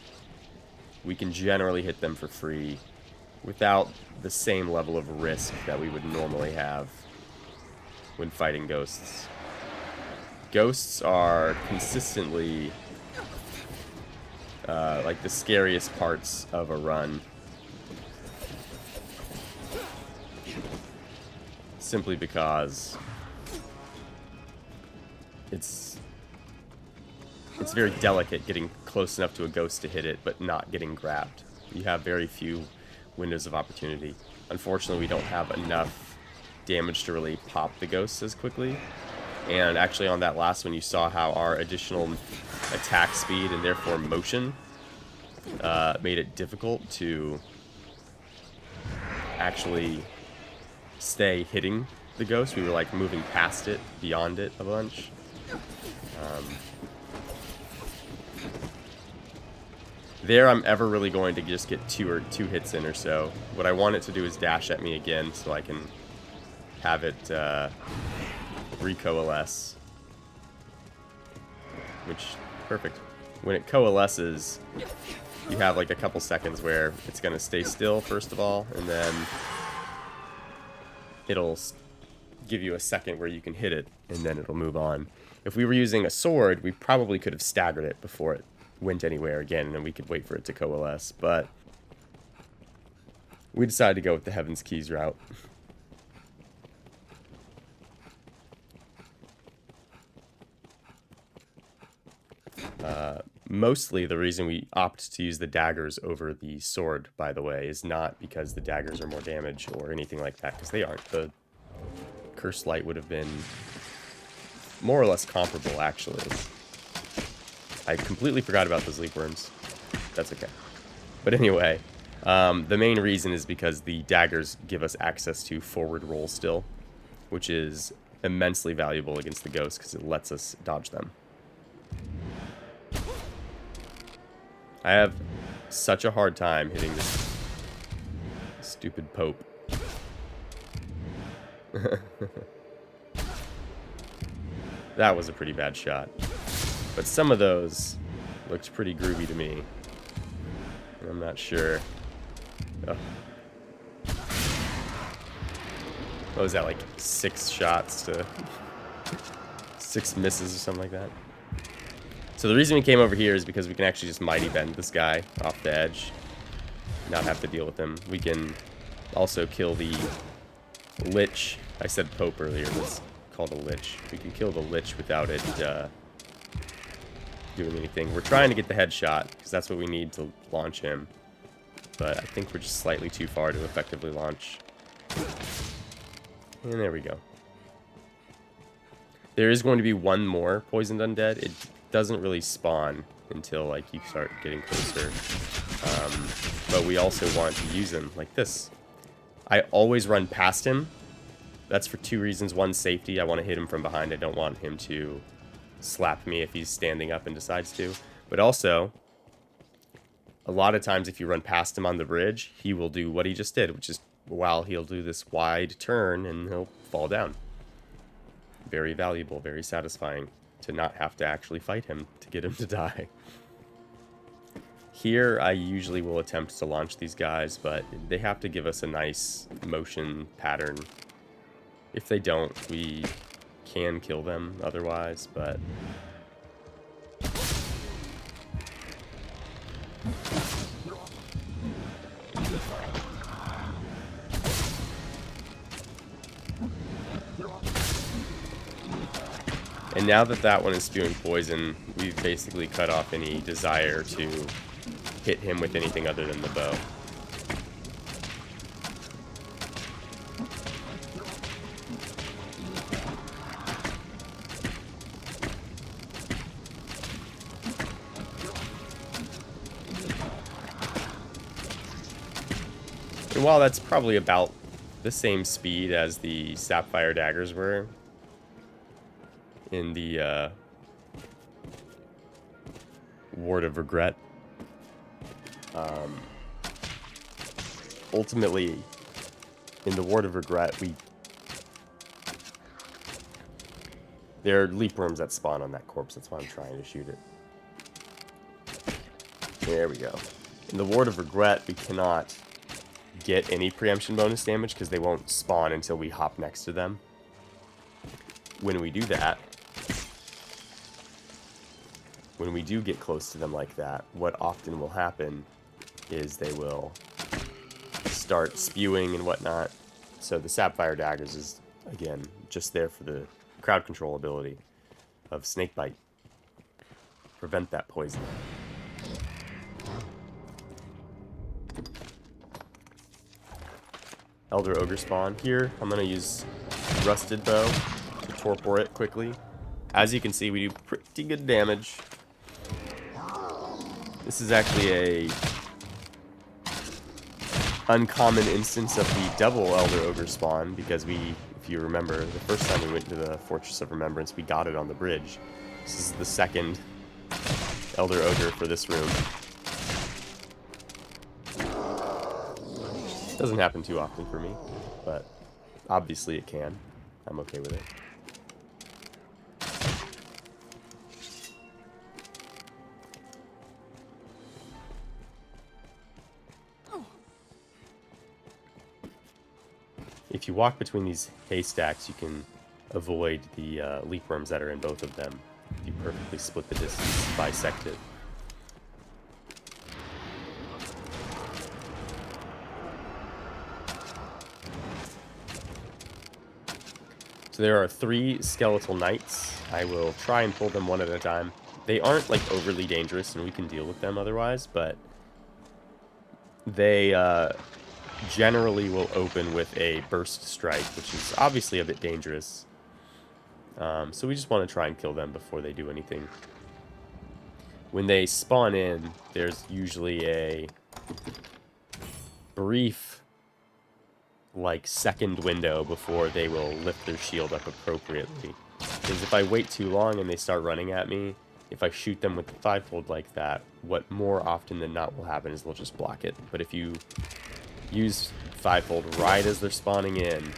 Speaker 1: we can generally hit them for free without the same level of risk that we would normally have when fighting ghosts. Ghosts are consistently like the scariest parts of a run, simply because it's very delicate getting close enough to a ghost to hit it, but not getting grabbed. You have very few windows of opportunity. Unfortunately, we don't have enough damage to really pop the ghosts as quickly. And actually on that last one, you saw how our additional attack speed and therefore motion made it difficult to actually stay hitting the ghost. We were like moving past it, beyond it a bunch. There, I'm ever really going to just get two hits in or so. What I want it to do is dash at me again, so I can have it recoalesce. Which, perfect. When it coalesces, you have like a couple seconds where it's going to stay still, first of all, and then it'll give you a second where you can hit it, and then it'll move on. If we were using a sword, we probably could have staggered it before it went anywhere again, and then we could wait for it to coalesce, but we decided to go with the Heaven's Keys route. Mostly the reason we opt to use the daggers over the sword, by the way, is not because the daggers are more damage or anything like that, because they aren't. The Curse Light would have been more or less comparable, actually. I completely forgot about those leaf worms. That's okay. But anyway, the main reason is because the daggers give us access to forward roll still, which is immensely valuable against the ghosts because it lets us dodge them. I have such a hard time hitting this stupid Pope. That was a pretty bad shot. But some of those looked pretty groovy to me. And I'm not sure. Oh. What was that, like 6 shots to 6 misses or something like that? So the reason we came over here is because we can actually just Mighty Bend this guy off the edge. Not have to deal with him. We can also kill the Lich. I said Pope earlier, it's called a Lich. We can kill the Lich without it doing anything. We're trying to get the headshot, because that's what we need to launch him. But I think we're just slightly too far to effectively launch. And there we go. There is going to be one more Poisoned Undead. It doesn't really spawn until like you start getting closer. But we also want to use him like this. I always run past him. That's for 2 reasons. One, safety. I want to hit him from behind. I don't want him to slap me if he's standing up and decides to. But also, a lot of times if you run past him on the bridge, he will do what he just did, which is, while he'll do this wide turn and he'll fall down. very valuable, very satisfying to not have to actually fight him to get him to die. Here, I usually will attempt to launch these guys, but they have to give us a nice motion pattern. If they don't, we can kill them otherwise, but... And now that that one is spewing poison, we've basically cut off any desire to hit him with anything other than the bow. And while that's probably about the same speed as the Sapfire daggers were in the Ward of Regret, ultimately, in the Ward of Regret, there are leap worms that spawn on that corpse. That's why I'm trying to shoot it. There we go. In the Ward of Regret, we cannot get any preemption bonus damage because they won't spawn until we hop next to them. When we do that, when we do get close to them like that, what often will happen is they will start spewing and whatnot. So the Sapfire daggers is, again, just there for the crowd control ability of Snakebite. Prevent that poison. Elder Ogre spawn. Here, I'm going to use Rusted Bow to torpor it quickly. As you can see, we do pretty good damage. This is actually a uncommon instance of the double Elder Ogre spawn, because we, if you remember, the first time we went to the Fortress of Remembrance, we got it on the bridge. This is the second Elder Ogre for this room. Doesn't happen too often for me, but obviously it can. I'm okay with it. If you walk between these haystacks, you can avoid the leap worms that are in both of them. If you perfectly split the distance, bisect it. So there are 3 skeletal knights. I will try and pull them one at a time. They aren't like overly dangerous and we can deal with them otherwise, but they generally will open with a burst strike, which is obviously a bit dangerous. So we just want to try and kill them before they do anything. When they spawn in, there's usually a brief like second window before they will lift their shield up appropriately. Because if I wait too long and they start running at me, if I shoot them with the Fivefold like that, what more often than not will happen is they'll just block it. But if you use Fivefold right as they're spawning in,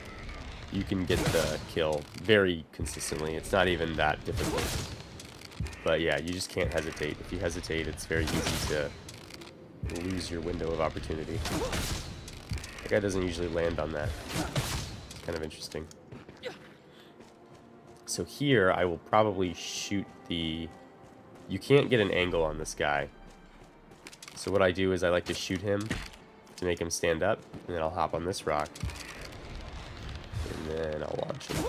Speaker 1: you can get the kill very consistently. It's not even that difficult. But yeah, you just can't hesitate. If you hesitate, it's very easy to lose your window of opportunity. That guy doesn't usually land on that. It's kind of interesting. So here, I will probably shoot the... You can't get an angle on this guy. So what I do is I like to shoot him to make him stand up, and then I'll hop on this rock. And then I'll launch him.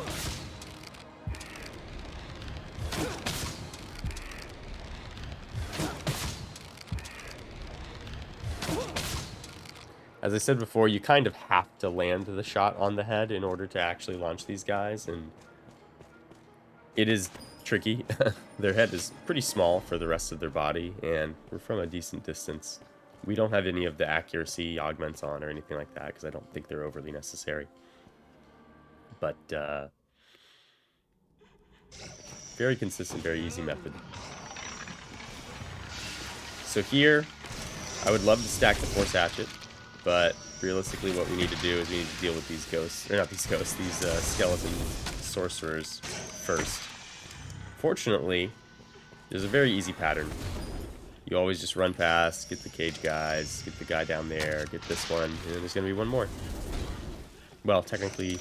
Speaker 1: As I said before, you kind of have to land the shot on the head in order to actually launch these guys, and it is tricky. Their head is pretty small for the rest of their body, and we're from a decent distance. We don't have any of the accuracy augments on or anything like that, because I don't think they're overly necessary. But, very consistent, very easy method. So here, I would love to stack the Force Hatchet. But realistically, what we need to do is we need to deal with these ghosts, or not these ghosts, these skeleton sorcerers first. Fortunately, there's a very easy pattern. You always just run past, get the cage guys, get the guy down there, get this one, and then there's going to be one more. Well, technically,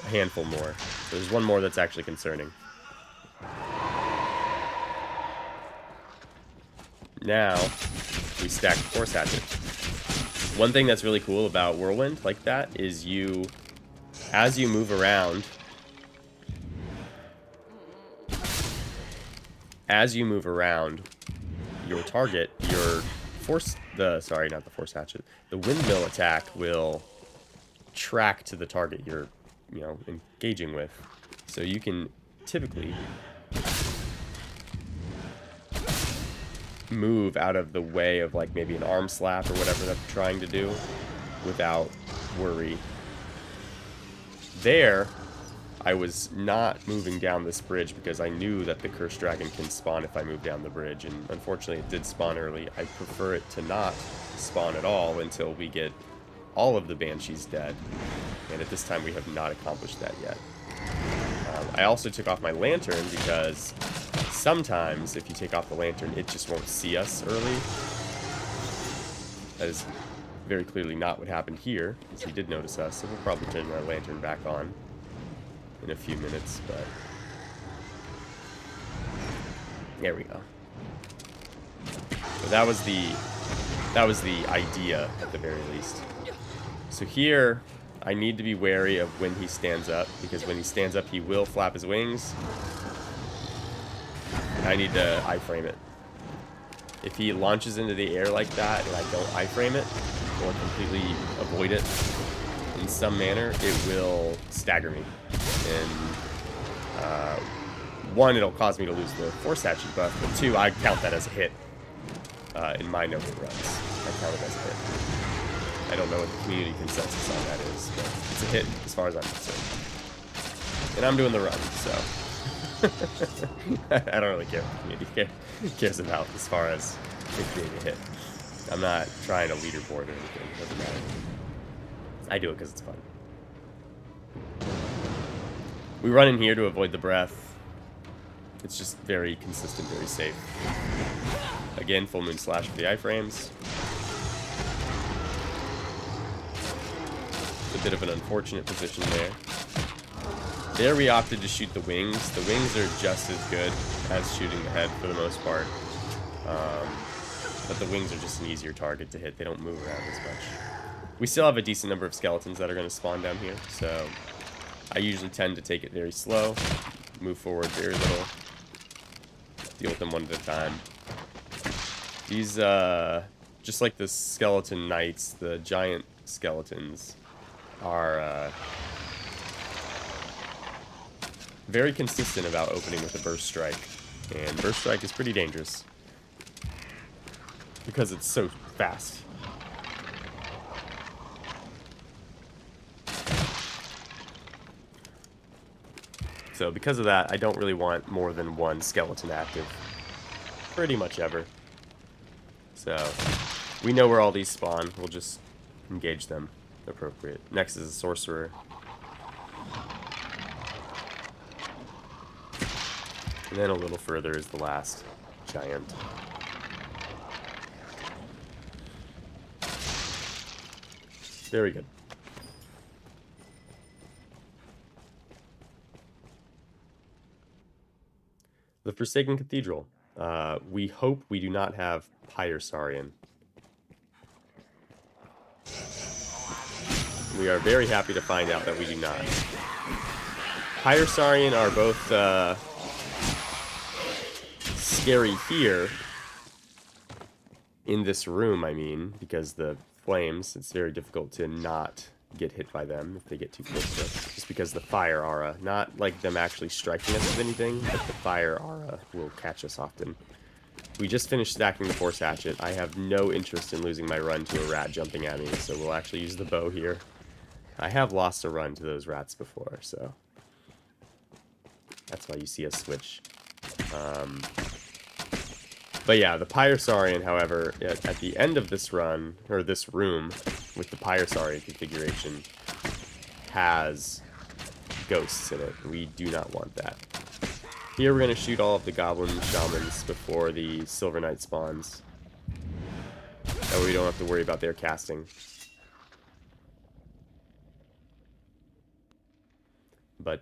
Speaker 1: a handful more. So there's one more that's actually concerning. Now, we stack the Force Hatchet. One thing that's really cool about Whirlwind like that is you, as you move around, your target, your the Windmill attack will track to the target you're, engaging with. So you can typically move out of the way of like maybe an arm slap or whatever they're trying to do without worry. There, I was not moving down this bridge because I knew that the Cursed Dragon can spawn if I move down the bridge, and unfortunately it did spawn early. I prefer it to not spawn at all until we get all of the Banshees dead, and at this time we have not accomplished that yet. I also took off my lantern because sometimes if you take off the lantern it just won't see us early. That is very clearly not what happened here, because he did notice us, so we'll probably turn our lantern back on in a few minutes, but there we go. So that was the idea at the very least. So here I need to be wary of when he stands up, because when he stands up he will flap his wings. And I need to iframe it. If he launches into the air like that and I don't iframe it or completely avoid it in some manner, it will stagger me. And one, it'll cause me to lose the Force Hatchet buff, but two, I count that as a hit in my no-hit runs. I count it as a hit. I don't know what the community consensus on that is, but it's a hit as far as I'm concerned. And I'm doing the run, so I don't really care what the community cares about as far as it being a hit. I'm not trying to leaderboard or anything. It doesn't matter. I do it because it's fun. We run in here to avoid the breath. It's just very consistent, very safe. Again, Full Moon Slash for the iframes. It's a bit of an unfortunate position there. There we opted to shoot the wings. The wings are just as good as shooting the head for the most part. But the wings are just an easier target to hit. They don't move around as much. We still have a decent number of skeletons that are going to spawn down here, so I usually tend to take it very slow, move forward very little, deal with them one at a time. These, just like the skeleton knights, the giant skeletons are very consistent about opening with a Burst Strike, and Burst Strike is pretty dangerous because it's so fast. So because of that, I don't really want more than one skeleton active pretty much ever. So we know where all these spawn. We'll just engage them appropriate. Next is a sorcerer. And then a little further is the last giant. Very good. The Forsaken Cathedral. We hope we do not have Pyrosaurian. We are very happy to find out that we do not. Pyrosaurian are both scary here in this room, I mean, because the flames, it's very difficult to not get hit by them if they get too close to us, just because the fire aura, not like them actually striking us with anything, but the fire aura will catch us often. We just finished stacking the Force Hatchet. I have no interest in losing my run to a rat jumping at me, so we'll actually use the bow here. I have lost a run to those rats before, so that's why you see us switch. But yeah, the Pyrosaurian, however, at the end of this run, or this room, with the Pyrosaurian configuration, has ghosts in it. We do not want that. Here we're going to shoot all of the Goblin Shamans before the Silver Knight spawns. That way we don't have to worry about their casting. But,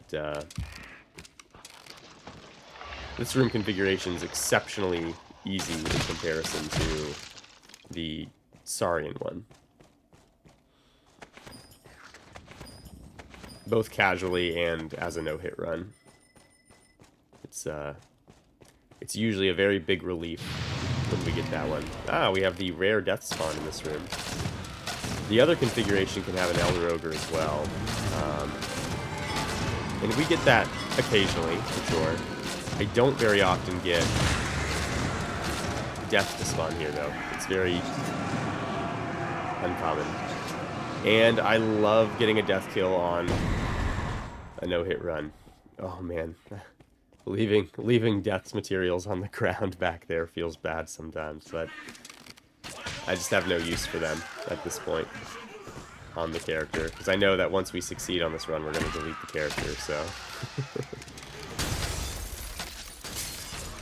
Speaker 1: this room configuration is exceptionally easy in comparison to the Saurian one. Both casually and as a no-hit run. It's usually a very big relief when we get that one. Ah, we have the rare death spawn in this room. The other configuration can have an Elder Ogre as well. And we get that occasionally, for sure. I don't very often get death to spawn here, though. It's very uncommon. And I love getting a death kill on a no-hit run. Oh, man. Leaving death's materials on the ground back there feels bad sometimes, but I just have no use for them at this point on the character, because I know that once we succeed on this run, we're going to delete the character, so...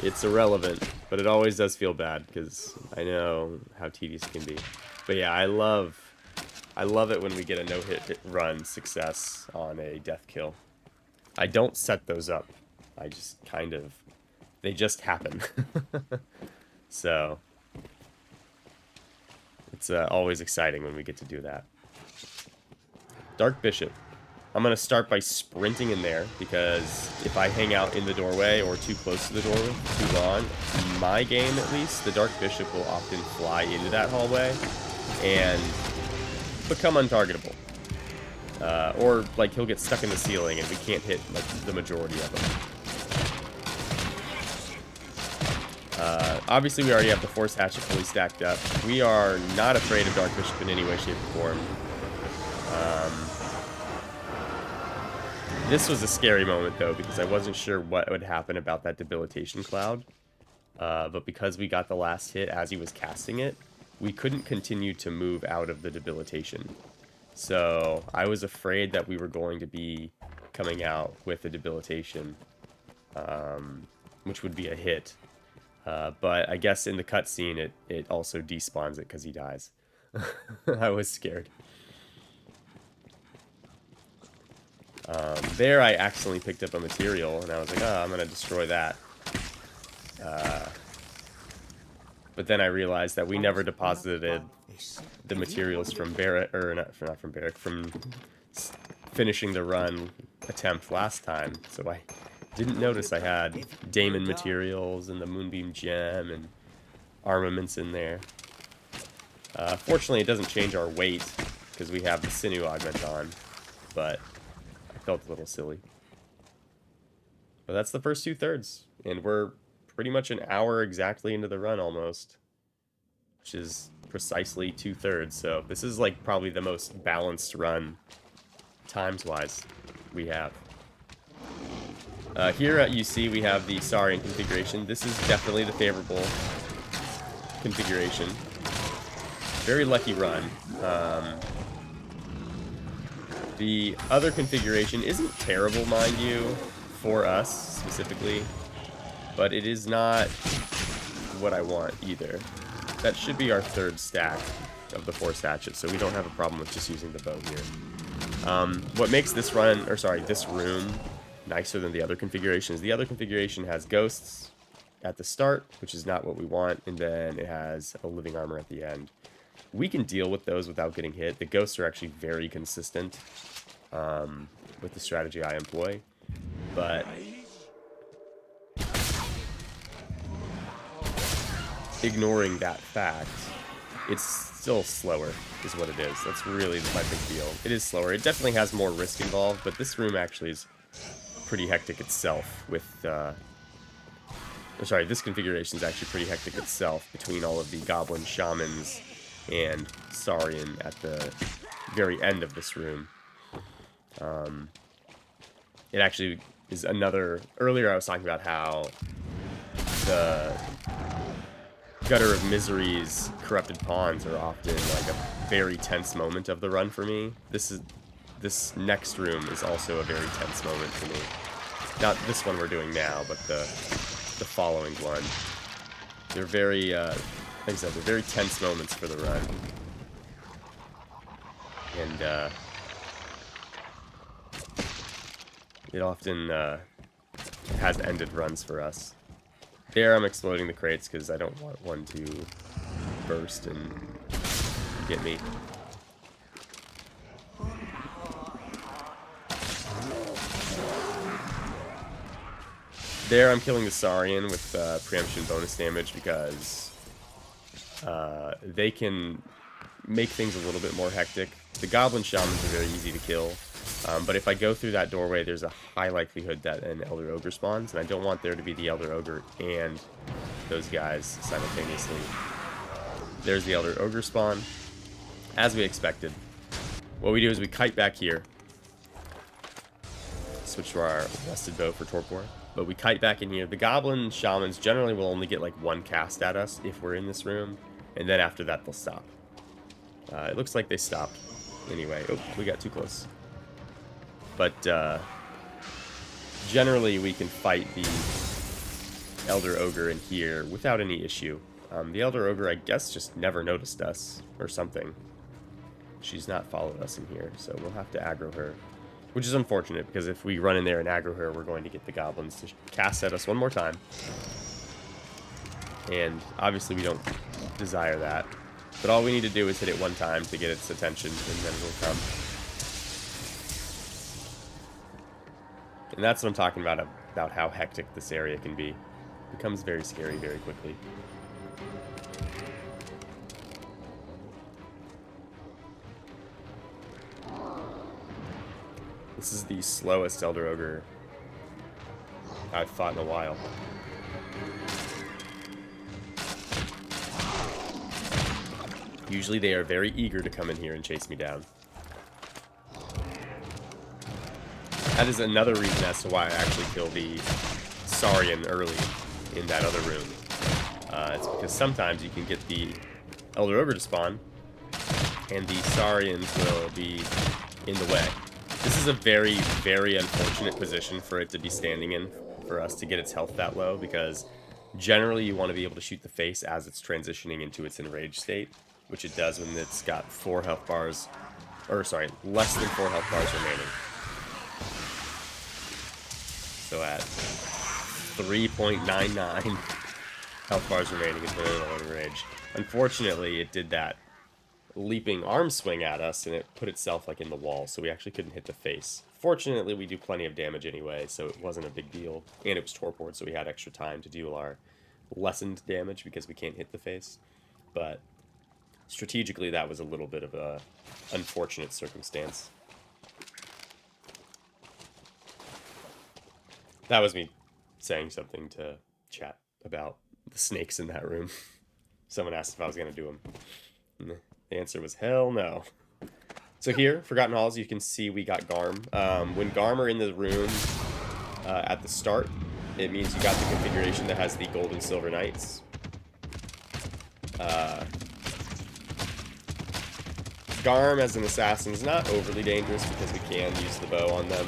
Speaker 1: It's irrelevant, but it always does feel bad, because I know how tedious it can be. But yeah, I love it when we get a no-hit run success on a death kill. I don't set those up. I just kind of... They just happen. So... It's always exciting when we get to do that. Dark Bishop. I'm going to start by sprinting in there, because if I hang out in the doorway or too close to the doorway too long, in my game at least, the Dark Bishop will often fly into that hallway and become untargetable. Or, like, he'll get stuck in the ceiling and we can't hit, like, the majority of them. Obviously, we already have the Force Hatchet fully stacked up. We are not afraid of Dark Bishop in any way, shape, or form. This was a scary moment, though, because I wasn't sure what would happen about that Debilitation Cloud. But because we got the last hit as he was casting it, we couldn't continue to move out of the Debilitation. So I was afraid that we were going to be coming out with a Debilitation, which would be a hit. But I guess in the cutscene, it also despawns it because he dies. I was scared. There I accidentally picked up a material, and I was like, oh, I'm going to destroy that. But then I realized that we never deposited the materials from Barrett, or not from Barrett, from finishing the run attempt last time. So I didn't notice I had Daemon materials and the Moonbeam Gem and armaments in there. Fortunately, it doesn't change our weight, because we have the Sinew Augment on, but I felt a little silly. But that's the first 2/3, and we're pretty much an hour exactly into the run almost, which is precisely 2/3, so this is like probably the most balanced run times-wise we have. Here you see we have the Saurian configuration. This is definitely the favorable configuration. Very lucky run. The other configuration isn't terrible, mind you, for us specifically, but it is not what I want either. That should be our third stack of the Force Hatchet, so we don't have a problem with just using the bow here. What makes this this room nicer than the other configurations, the other configuration has ghosts at the start, which is not what we want, and then it has a living armor at the end. We can deal with those without getting hit. The ghosts are actually very consistent with the strategy I employ, but ignoring that fact, it's still slower is what it is. That's really my big deal. It is slower. It definitely has more risk involved, but this room actually is pretty hectic itself with this configuration is actually pretty hectic itself between all of the Goblin Shamans and Saurian at the very end of this room. It actually is another... Earlier I was talking about how the Gutter of Misery's Corrupted Pawns are often like a very tense moment of the run for me. This next room is also a very tense moment for me. Not this one we're doing now, but the following one. They're very, like I said, they're very tense moments for the run. And, it often, has ended runs for us. There I'm exploding the crates because I don't want one to burst and get me. There I'm killing the Saurian with preemption bonus damage because they can make things a little bit more hectic. The Goblin Shamans are very easy to kill, but if I go through that doorway, there's a high likelihood that an Elder Ogre spawns, and I don't want there to be the Elder Ogre and those guys simultaneously. There's the Elder Ogre spawn, as we expected. What we do is we kite back here, switch to our Rusted Bow for Torpor, but we kite back in here. The Goblin Shamans generally will only get like one cast at us if we're in this room, and then after that they'll stop. It looks like they stopped. Anyway, oh, we got too close. But generally we can fight the Elder Ogre in here without any issue. The Elder Ogre, I guess, just never noticed us or something. She's not followed us in here, so we'll have to aggro her. Which is unfortunate, because if we run in there and aggro her, we're going to get the goblins to cast at us one more time. And obviously we don't desire that. But all we need to do is hit it one time to get its attention, and then it'll come. And that's what I'm talking about how hectic this area can be. It becomes very scary very quickly. This is the slowest Elder Ogre I've fought in a while. Usually they are very eager to come in here and chase me down. That is another reason as to why I actually kill the Saurian early in that other room. It's because sometimes you can get the Elder Ogre to spawn, and the Saurians will be in the way. This is a very, very unfortunate position for it to be standing in, for us to get its health that low, because generally you want to be able to shoot the face as it's transitioning into its enraged state, which it does when it's got 4 health bars, or sorry, less than 4 health bars remaining. So at 3.99 health bars remaining is when it'll enrage. Unfortunately, it did that leaping arm swing at us, and it put itself like in the wall, so we actually couldn't hit the face. Fortunately, we do plenty of damage anyway, so it wasn't a big deal. And it was torpored, so we had extra time to do our lessened damage because we can't hit the face. But strategically, that was a little bit of a unfortunate circumstance. That was me saying something to chat about the snakes in that room. Someone asked if I was going to do them. And the answer was hell no. So here, Forgotten Halls, you can see we got Garm. When Garm are in the room at the start, it means you got the configuration that has the Gold and Silver Knights. Garm as an assassin is not overly dangerous because we can use the bow on them.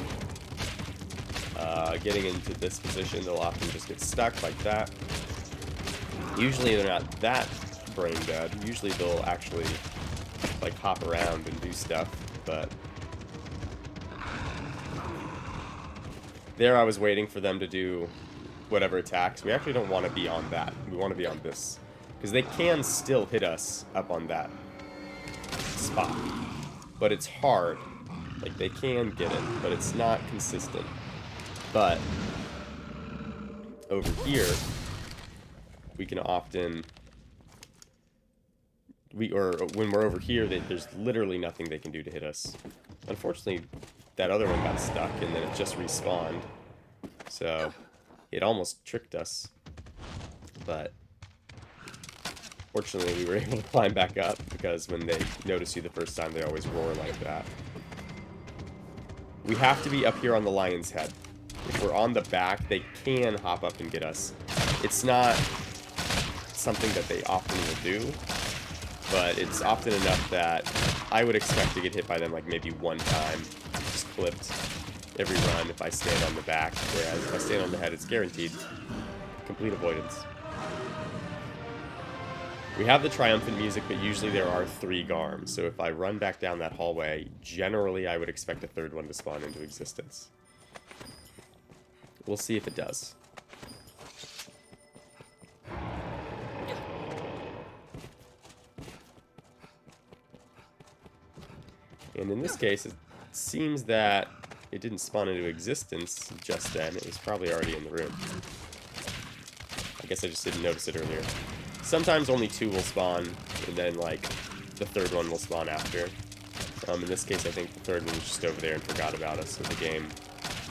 Speaker 1: Getting into this position, they'll often just get stuck like that. Usually they're not that brain dead. Usually they'll actually like hop around and do stuff, but there I was waiting for them to do whatever attacks. We actually don't want to be on that. We want to be on this, because they can still hit us up on that spot, but it's hard. Like, they can get it, but it's not consistent. But over here, we can often, when we're over here, there's literally nothing they can do to hit us. Unfortunately, that other one got stuck, and then it just respawned. So it almost tricked us. But fortunately, we were able to climb back up, because when they notice you the first time, they always roar like that. We have to be up here on the lion's head. If we're on the back, they can hop up and get us. It's not something that they often will do, but it's often enough that I would expect to get hit by them like maybe one time, just clipped. every run if I stand on the back, whereas if I stand on the head, it's guaranteed complete avoidance. We have the triumphant music, but usually there are 3 Garms, so if I run back down that hallway, generally I would expect a 3rd one to spawn into existence. We'll see if it does. And in this case, it seems that it didn't spawn into existence just then. It was probably already in the room. I guess I just didn't notice it earlier. Sometimes only 2 will spawn, and then, like, the 3rd one will spawn after. In this case, I think the 3rd one was just over there and forgot about us, so the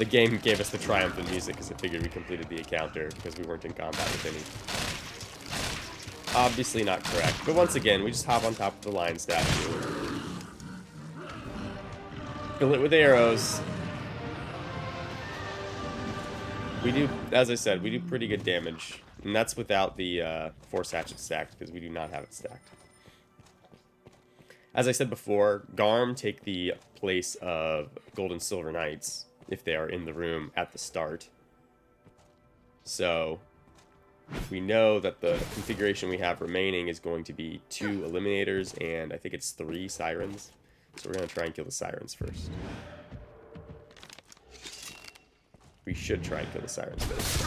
Speaker 1: game gave us the triumphant music because it figured we completed the encounter because we weren't in combat with any. Obviously not correct, but once again, we just hop on top of the lion statue. Fill it with arrows. We do, as I said, we do pretty good damage. And that's without the Force Hatchet stacked, because we do not have it stacked. As I said before, Garm take the place of Gold and Silver Knights, if they are in the room at the start. So, we know that the configuration we have remaining is going to be 2 Eliminators, and I think it's 3 Sirens. So we're going to try and kill the Sirens first. We should try and kill the Sirens first.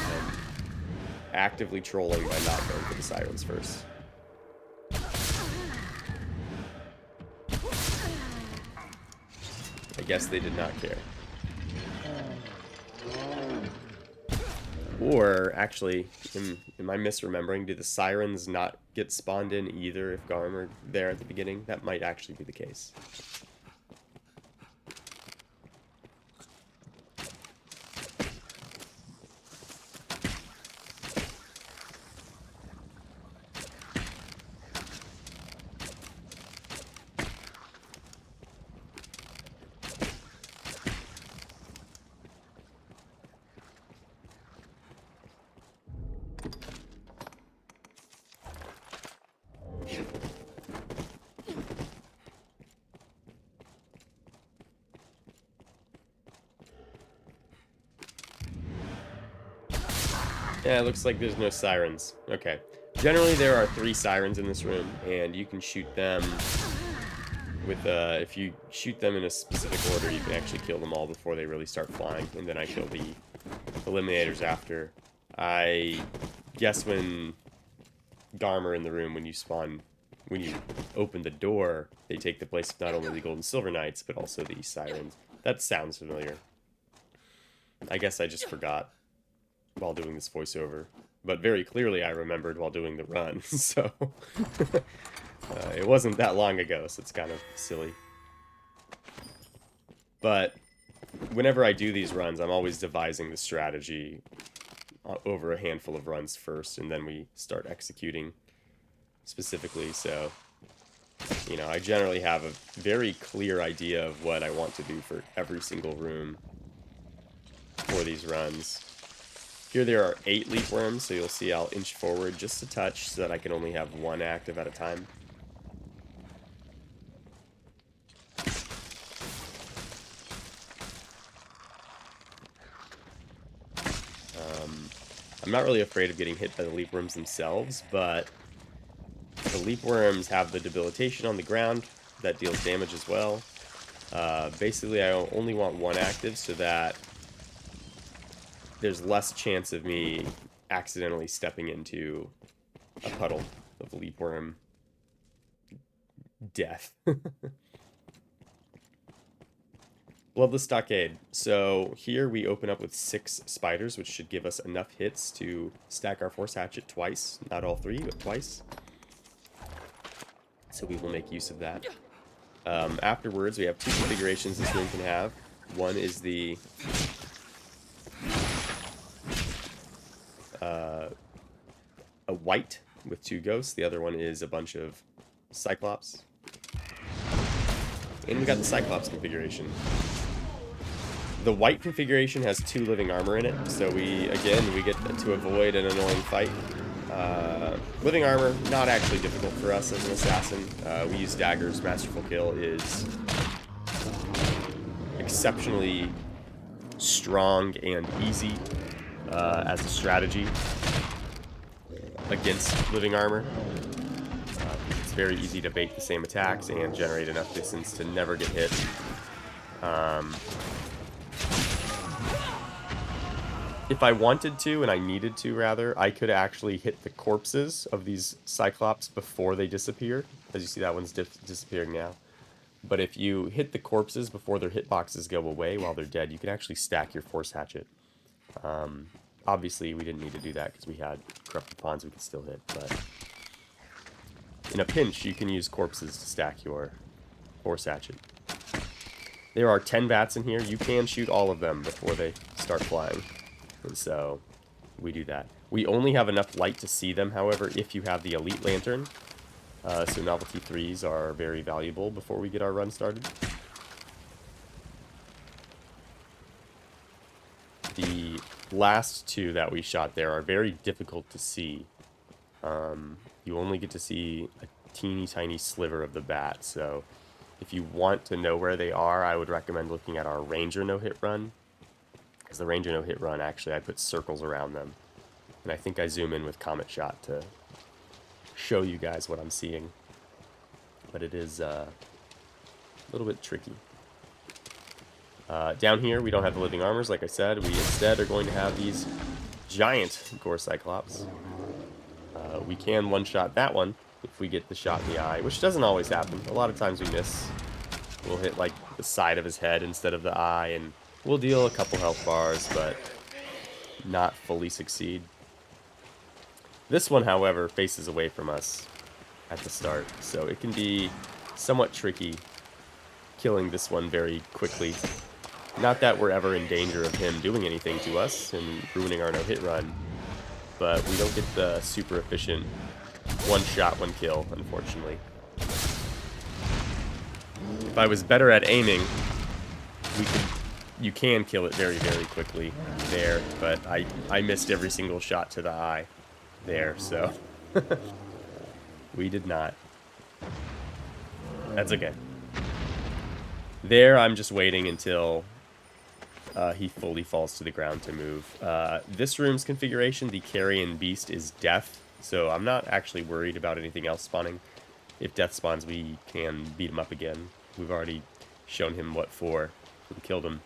Speaker 1: Actively trolling by not going for the Sirens first. I guess they did not care. Or, actually, am I misremembering? Did the Sirens not get spawned in either if Garm are there at the beginning? That might actually be the case. Yeah, it looks like there's no Sirens. Okay. Generally, there are 3 Sirens in this room, and you can shoot them with, if you shoot them in a specific order, you can actually kill them all before they really start flying, and then I kill the Eliminators after. I guess when Garm are in the room, when you spawn, when you open the door, they take the place of not only the Gold and Silver Knights, but also the Sirens. That sounds familiar. I guess I just forgot while doing this voiceover, but very clearly I remembered while doing the run, so it wasn't that long ago, so it's kind of silly. But whenever I do these runs, I'm always devising the strategy over a handful of runs first, and then we start executing specifically, so, you know, I generally have a very clear idea of what I want to do for every single room for these runs. Here there are 8 leaf worms, so you'll see I'll inch forward just a touch so that I can only have 1 active at a time. I'm not really afraid of getting hit by the leaf worms themselves, but the leaf worms have the debilitation on the ground that deals damage as well. Basically, I only want 1 active so that there's less chance of me accidentally stepping into a puddle of leaf worm death. Bloodless Stockade. So here we open up with 6 spiders, which should give us enough hits to stack our Force Hatchet twice. Not all 3, but twice. So we will make use of that. Afterwards, we have 2 configurations this room can have. One is the a white with 2 ghosts. The other one is a bunch of Cyclops. And we got the Cyclops configuration. The white configuration has 2 living armor in it, so we get to avoid an annoying fight. Living armor, not actually difficult for us as an assassin. We use Daggers. Masterful kill is exceptionally strong and easy as a strategy against living armor. It's very easy to bait the same attacks and generate enough distance to never get hit. If I wanted to, and I needed to rather, I could actually hit the corpses of these Cyclops before they disappear. As you see, that one's disappearing now. But if you hit the corpses before their hitboxes go away while they're dead, you can actually stack your Force Hatchet. Obviously, we didn't need to do that because we had Corrupted Pawns we could still hit. But in a pinch, you can use corpses to stack your Force Hatchet. There are 10 bats in here. You can shoot all of them before they start flying. And so, we do that. We only have enough light to see them, however, if you have the Elite Lantern. So Novelty 3s are very valuable before we get our run started. The last two that we shot there are very difficult to see. You only get to see a teeny tiny sliver of the bat, so if you want to know where they are, I would recommend looking at our Ranger no-hit run. Because the Ranger no-hit run, actually, I put circles around them. And I think I zoom in with Comet Shot to show you guys what I'm seeing. But it is a little bit tricky. Down here, we don't have the living armors, like I said. We instead are going to have these giant Gore Cyclops. We can one-shot that one if we get the shot in the eye, which doesn't always happen. A lot of times we miss. We'll hit, like, the side of his head instead of the eye, and we'll deal a couple health bars, but not fully succeed. This one, however, faces away from us at the start, so it can be somewhat tricky killing this one very quickly. Not that we're ever in danger of him doing anything to us and ruining our no-hit run, but we don't get the super efficient one shot, one kill, unfortunately. If I was better at aiming, you can kill it very, very quickly there, but I missed every single shot to the eye there, so we did not. That's okay. There, I'm just waiting until he fully falls to the ground to move. This room's configuration, the Carrion Beast, is death, so I'm not actually worried about anything else spawning. If death spawns, we can beat him up again. We've already shown him what for. We killed him,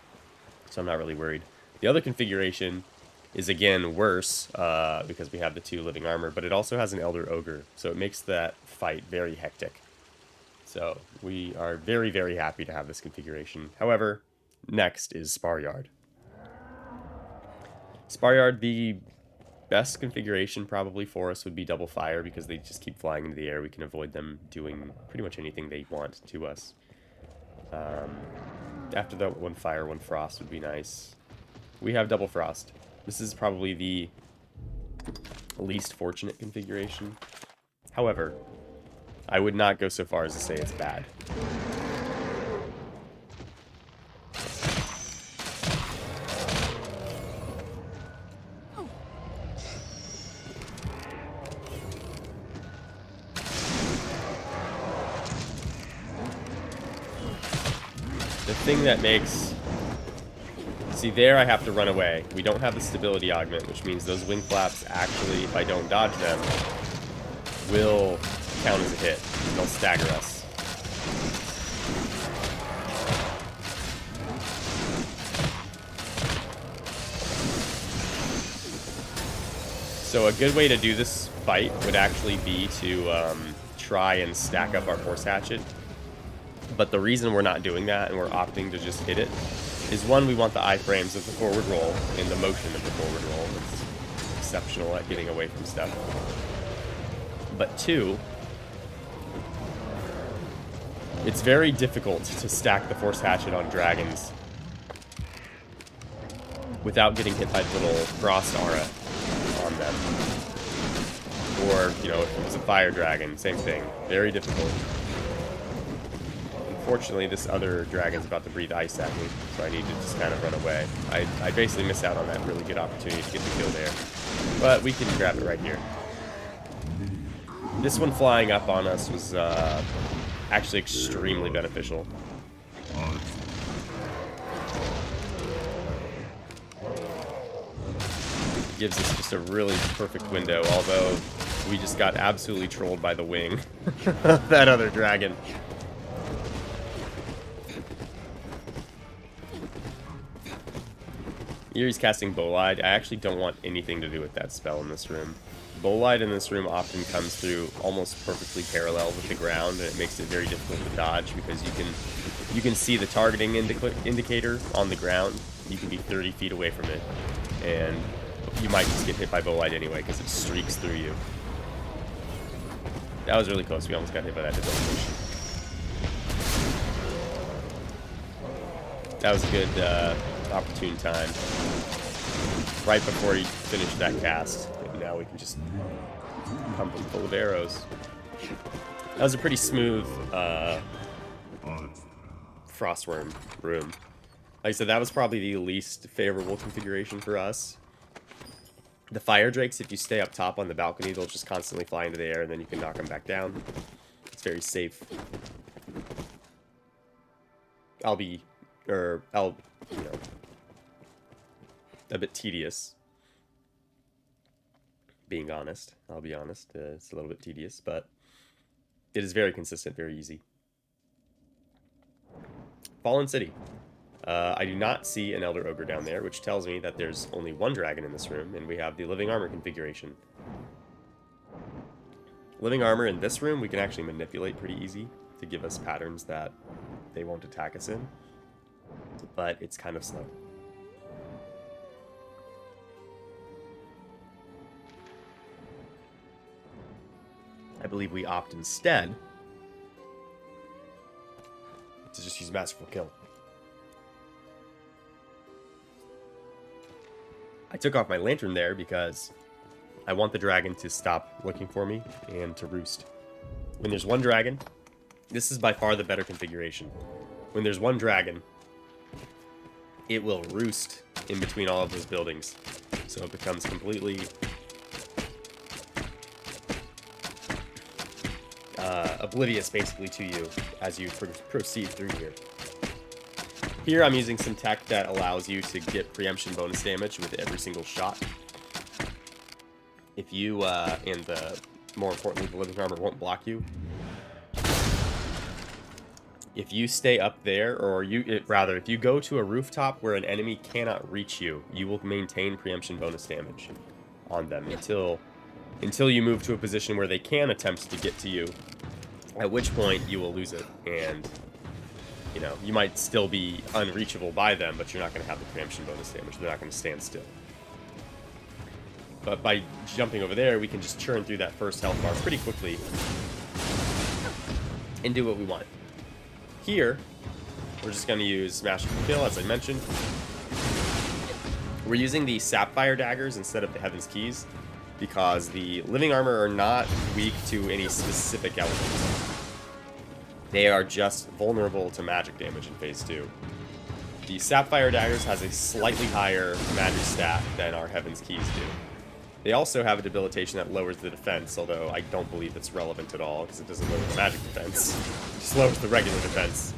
Speaker 1: so I'm not really worried. The other configuration is again worse because we have the 2 living armor, but it also has an Elder Ogre, so it makes that fight very hectic. So we are very, very happy to have this configuration. However, next is Spar Yard. Spar Yard, the best configuration probably for us would be Double Fire because they just keep flying into the air. We can avoid them doing pretty much anything they want to us. After that, 1 Fire, 1 Frost would be nice. We have Double Frost. This is probably the least fortunate configuration. However, I would not go so far as to say it's bad. The thing that makes... See, there I have to run away. We don't have the stability augment, which means those wing flaps actually, if I don't dodge them, will count as a hit. They'll stagger us. So a good way to do this fight would actually be to try and stack up our Force Hatchet. But the reason we're not doing that and we're opting to just hit it is, one, we want the iframes of the forward roll and the motion of the forward roll. It's exceptional at getting away from stuff. But 2, it's very difficult to stack the Force Hatchet on dragons without getting hit by the little frost aura on them. Or, you know, if it was a fire dragon, same thing. Very difficult. Unfortunately, this other dragon's about to breathe ice at me, so I need to just kind of run away. I basically missed out on that really good opportunity to get the kill there. But we can grab it right here. This one flying up on us was actually extremely beneficial. Gives us just a really perfect window, although we just got absolutely trolled by the wing. That other dragon. Yuri's casting Bolide. I actually don't want anything to do with that spell in this room. Bolide in this room often comes through almost perfectly parallel with the ground, and it makes it very difficult to dodge because you can see the targeting indicator on the ground. You can be 30 feet away from it, and you might just get hit by Bolide anyway because it streaks through you. That was really close. We almost got hit by that Devilsbane. That was a good opportune time. Right before he finished that cast. And now we can just pump him full of arrows. That was a pretty smooth Frostworm room. Like I said, that was probably the least favorable configuration for us. The Fire Drakes, if you stay up top on the balcony, they'll just constantly fly into the air, and then you can knock them back down. It's very safe. You know, a bit tedious. Being honest, I'll be honest, it's a little bit tedious, but it is very consistent, very easy. Fallen City. I do not see an Elder Ogre down there, which tells me that there's only one dragon in this room, and we have the Living Armor configuration. Living Armor in this room, we can actually manipulate pretty easy to give us patterns that they won't attack us in, but it's kind of slow. I believe we opt instead to just use Masterful Kill. I took off my lantern there because I want the dragon to stop looking for me and to roost. When there's one dragon, this is by far the better configuration. When there's one dragon, it will roost in between all of those buildings. So it becomes completely oblivious basically to you as you proceed through here. Here I'm using some tech that allows you to get preemption bonus damage with every single shot. If you, more importantly, the Living Armor won't block you. If you stay up there, or if you go to a rooftop where an enemy cannot reach you, you will maintain preemption bonus damage on them until you move to a position where they can attempt to get to you, at which point you will lose it, and you know, you might still be unreachable by them, but you're not going to have the preemption bonus damage. They're not going to stand still. But by jumping over there, we can just churn through that first health bar pretty quickly and do what we want. Here, we're just going to use Masterful Kill, as I mentioned. We're using the Sapfire Daggers instead of the Heaven's Keys because the Living Armor are not weak to any specific elements. They are just vulnerable to magic damage in Phase 2. The Sapfire Daggers has a slightly higher magic stat than our Heaven's Keys do. They also have a debilitation that lowers the defense, although I don't believe it's relevant at all, because it doesn't lower the magic defense. It just lowers the regular defense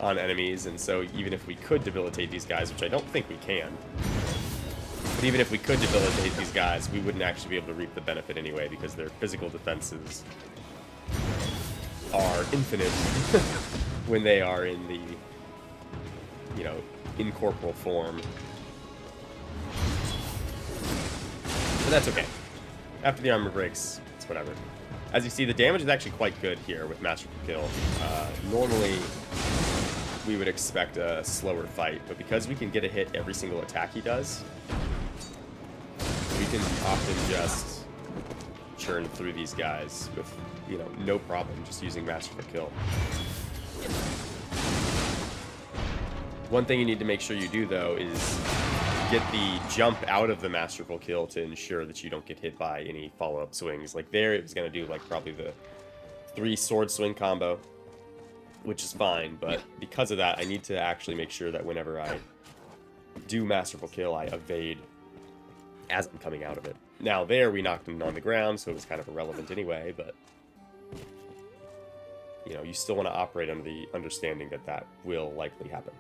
Speaker 1: on enemies, and so even if we could debilitate these guys, which I don't think we can, but even if we could debilitate these guys, we wouldn't actually be able to reap the benefit anyway, because their physical defenses are infinite when they are in the, you know, incorporeal form. But that's okay. After the armor breaks, it's whatever. As you see, the damage is actually quite good here with Masterful Kill. Normally, we would expect a slower fight, but because we can get a hit every single attack he does, we can often just churn through these guys with, you know, no problem, just using Masterful Kill. One thing you need to make sure you do, though, is get the jump out of the Masterful Kill to ensure that you don't get hit by any follow-up swings. Like there, it was going to do like probably the 3 sword swing combo, which is fine, but because of that, I need to actually make sure that whenever I do Masterful Kill, I evade as I'm coming out of it. Now there, we knocked him on the ground, so it was kind of irrelevant anyway, but you know, you still want to operate under the understanding that that will likely happen.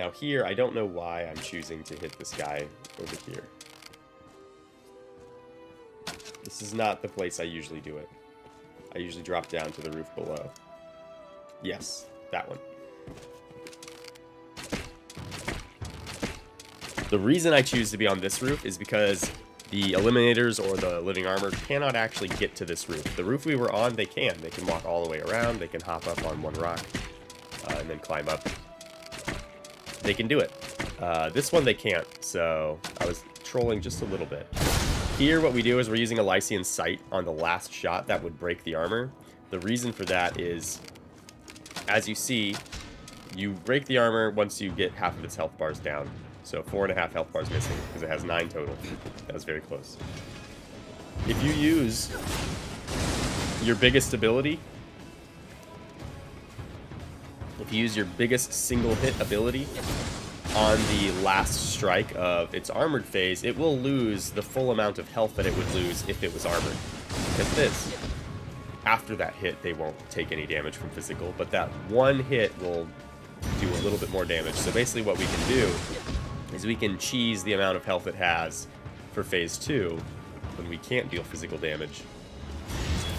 Speaker 1: Now here, I don't know why I'm choosing to hit this guy over here. This is not the place I usually do it. I usually drop down to the roof below. Yes, that one. The reason I choose to be on this roof is because the Eliminators or the Living Armor cannot actually get to this roof. The roof we were on, they can. They can walk all the way around. They can hop up on one rock and then climb up. They can do it. This one they can't, so I was trolling just a little bit. Here what we do is we're using a Lycian Sight on the last shot that would break the armor. The reason for that is, as you see, you break the armor once you get half of its health bars down. So 4.5 health bars missing, because it has 9 total. That was very close. If you use your biggest ability, if you use your biggest single hit ability on the last strike of its armored phase, it will lose the full amount of health that it would lose if it was armored. Because this, after that hit, they won't take any damage from physical, but that one hit will do a little bit more damage. So basically what we can do is we can cheese the amount of health it has for phase 2 when we can't deal physical damage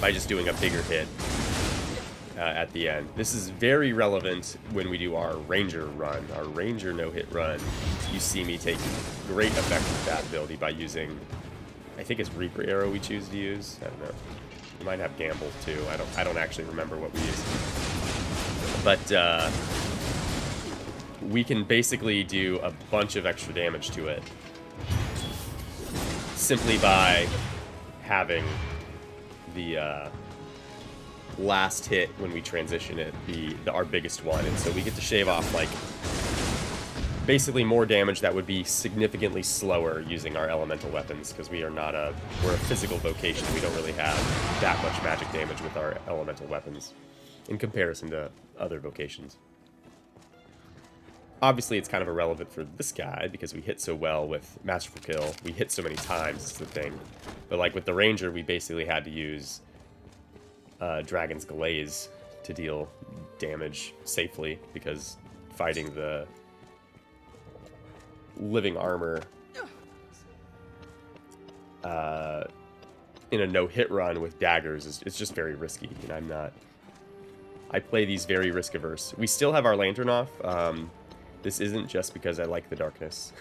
Speaker 1: by just doing a bigger hit at the end. This is very relevant when we do our Ranger run, our Ranger no-hit run. You see me take great effect with that ability by using, I think it's Reaper Arrow we choose to use. I don't know. We might have Gamble too. I don't actually remember what we use. But we can basically do a bunch of extra damage to it simply by having the last hit when we transition it be our biggest one, and so we get to shave off like basically more damage that would be significantly slower using our elemental weapons, because we're a physical vocation. We don't really have that much magic damage with our elemental weapons in comparison to other vocations. Obviously, it's kind of irrelevant for this guy because we hit so well with Masterful Kill. We hit so many times, is the thing. But like with the Ranger, we basically had to use Dragon's Glaze to deal damage safely, because fighting the Living Armor in a no-hit run with Daggers is just very risky, and I play these very risk-averse. We still have our Lantern off. This isn't just because I like the darkness.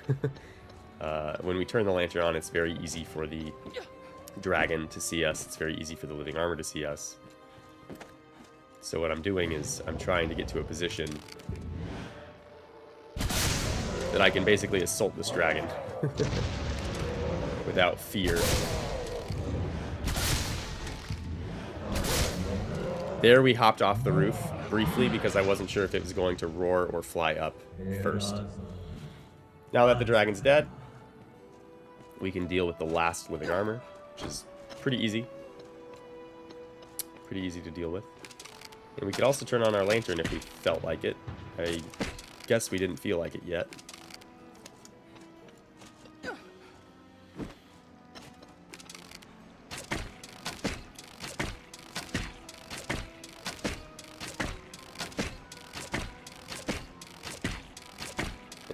Speaker 1: When we turn the Lantern on, it's very easy for the Dragon to see us. It's very easy for the Living Armor to see us. So what I'm doing is I'm trying to get to a position that I can basically assault this Dragon without fear. There we hopped off the roof briefly because I wasn't sure if it was going to roar or fly up first. Now that the dragon's dead, we can deal with the last Living Armor, which is pretty easy. Pretty easy to deal with. And we could also turn on our Lantern if we felt like it. I guess we didn't feel like it yet.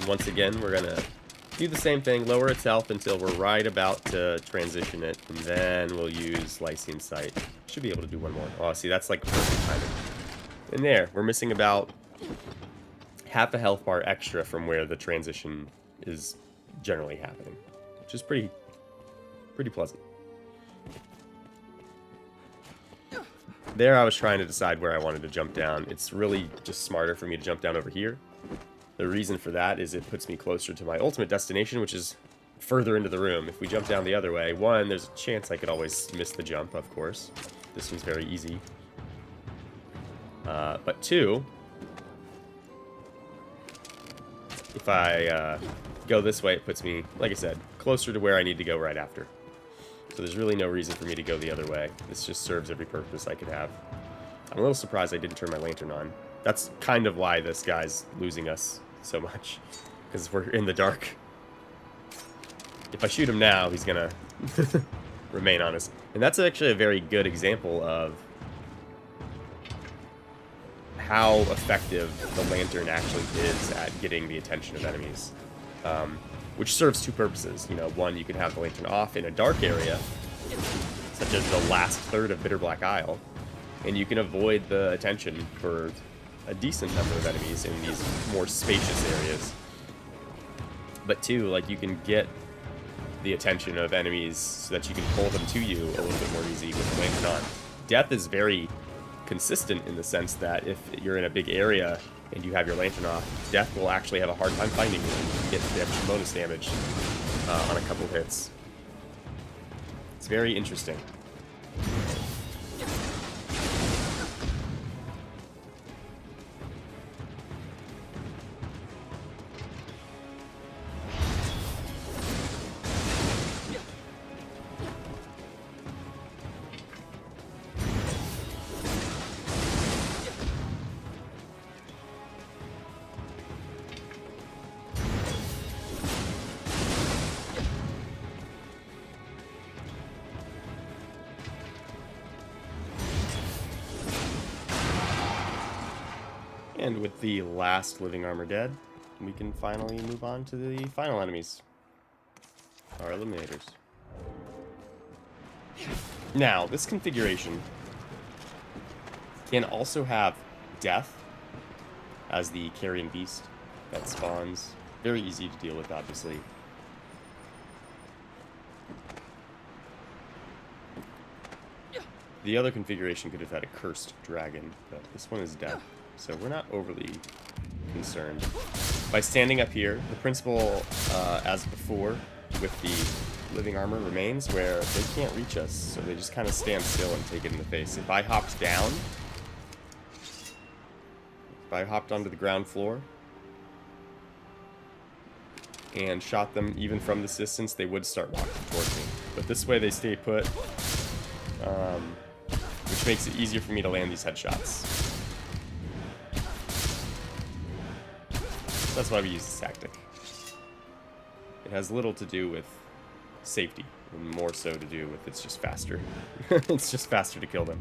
Speaker 1: Once again, we're gonna do the same thing, lower its health until we're right about to transition it, and then we'll use Lycian Sight. Should be able to do one more. Oh, see, that's like perfect timing. And there, we're missing about half a health bar extra from where the transition is generally happening, which is pretty pleasant. There, I was trying to decide where I wanted to jump down. It's really just smarter for me to jump down over here. The reason for that is it puts me closer to my ultimate destination, which is further into the room. If we jump down the other way, one, there's a chance I could always miss the jump, of course. This one's very easy. But two, if I go this way, it puts me, like I said, closer to where I need to go right after. So there's really no reason for me to go the other way. This just serves every purpose I could have. I'm a little surprised I didn't turn my Lantern on. That's kind of why this guy's losing us so much, because we're in the dark. If I shoot him now, he's gonna remain on us. And that's actually a very good example of how effective the lantern actually is at getting the attention of enemies. Which serves two purposes. You know, one, you can have the lantern off in a dark area, such as the last third of Bitterblack Isle, and you can avoid the attention for a decent number of enemies in these more spacious areas. But two, like, you can get the attention of enemies so that you can pull them to you a little bit more easy with the lantern on. Death is very consistent in the sense that if you're in a big area and you have your lantern off, Death will actually have a hard time finding you and get the extra bonus damage on a couple hits. It's very interesting. And with the last living armor dead, we can finally move on to the final enemies, our eliminators. Now, this configuration can also have Death as the carrion beast that spawns. Very easy to deal with, obviously. The other configuration could have had a cursed dragon, but this one is Death. So we're not overly concerned. By standing up here, the principle, as before, with the living armor remains, where they can't reach us, so they just kind of stand still and take it in the face. If I hopped down, if I hopped onto the ground floor, and shot them even from this distance, they would start walking towards me. But this way they stay put, which makes it easier for me to land these headshots. That's why we use this tactic. It has little to do with safety, and more so to do with it's just faster. It's just faster to kill them.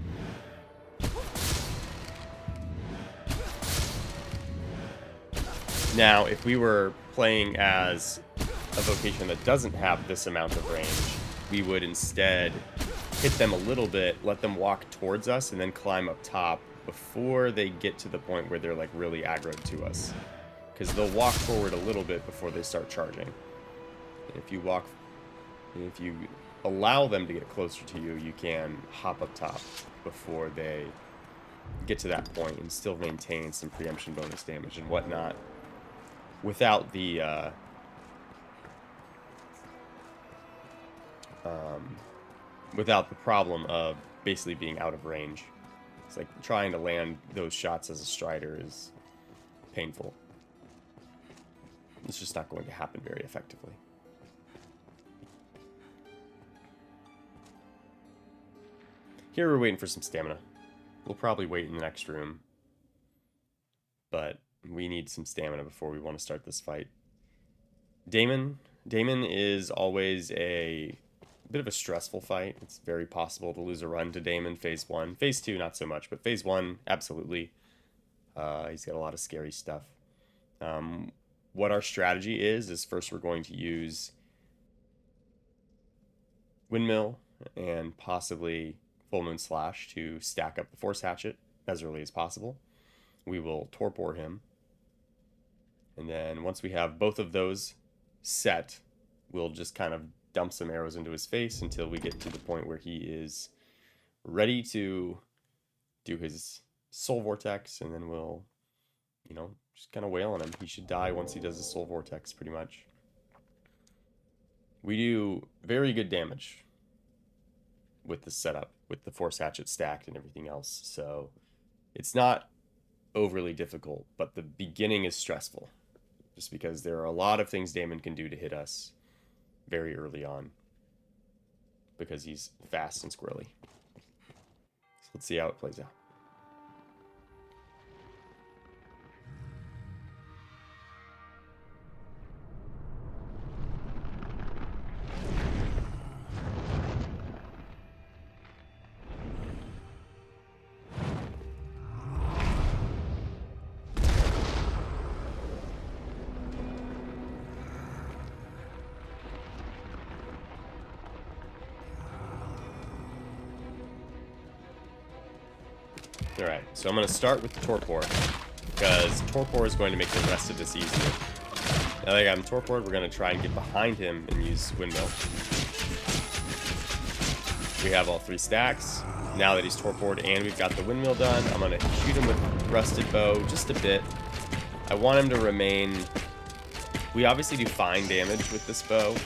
Speaker 1: Now, if we were playing as a vocation that doesn't have this amount of range, we would instead hit them a little bit, let them walk towards us, and then climb up top before they get to the point where they're like really aggroed to us. Because they'll walk forward a little bit before they start charging. And if you allow them to get closer to you, you can hop up top before they get to that point and still maintain some preemption bonus damage and whatnot without the problem of basically being out of range. It's like trying to land those shots as a strider is painful. It's just not going to happen very effectively. Here we're waiting for some stamina. We'll probably wait in the next room, but we need some stamina before we want to start this fight. Daemon is always a bit of a stressful fight. It's very possible to lose a run to Daemon phase 1. Phase 2, not so much, but phase 1, absolutely. He's got a lot of scary stuff. What our strategy is first we're going to use Windmill and possibly Full Moon Slash to stack up the Force Hatchet as early as possible. We will Torpor him. And then once we have both of those set, we'll just kind of dump some arrows into his face until we get to the point where he is ready to do his Soul Vortex, and then we'll, you know, just kind of wail on him. He should die once he does his Soul Vortex, pretty much. We do very good damage with the setup, with the Force Hatchet stacked and everything else. So it's not overly difficult, but the beginning is stressful. Just because there are a lot of things Daemon can do to hit us very early on. Because he's fast and squirrely. So let's see how it plays out. Alright, so I'm going to start with the Torpor, because Torpor is going to make the rest of this easier. Now that I got him Torpor, we're going to try and get behind him and use Windmill. We have all 3 stacks. Now that he's Torpored and we've got the Windmill done, I'm going to shoot him with Rusted Bow just a bit. I want him to remain... We obviously do fine damage with this bow,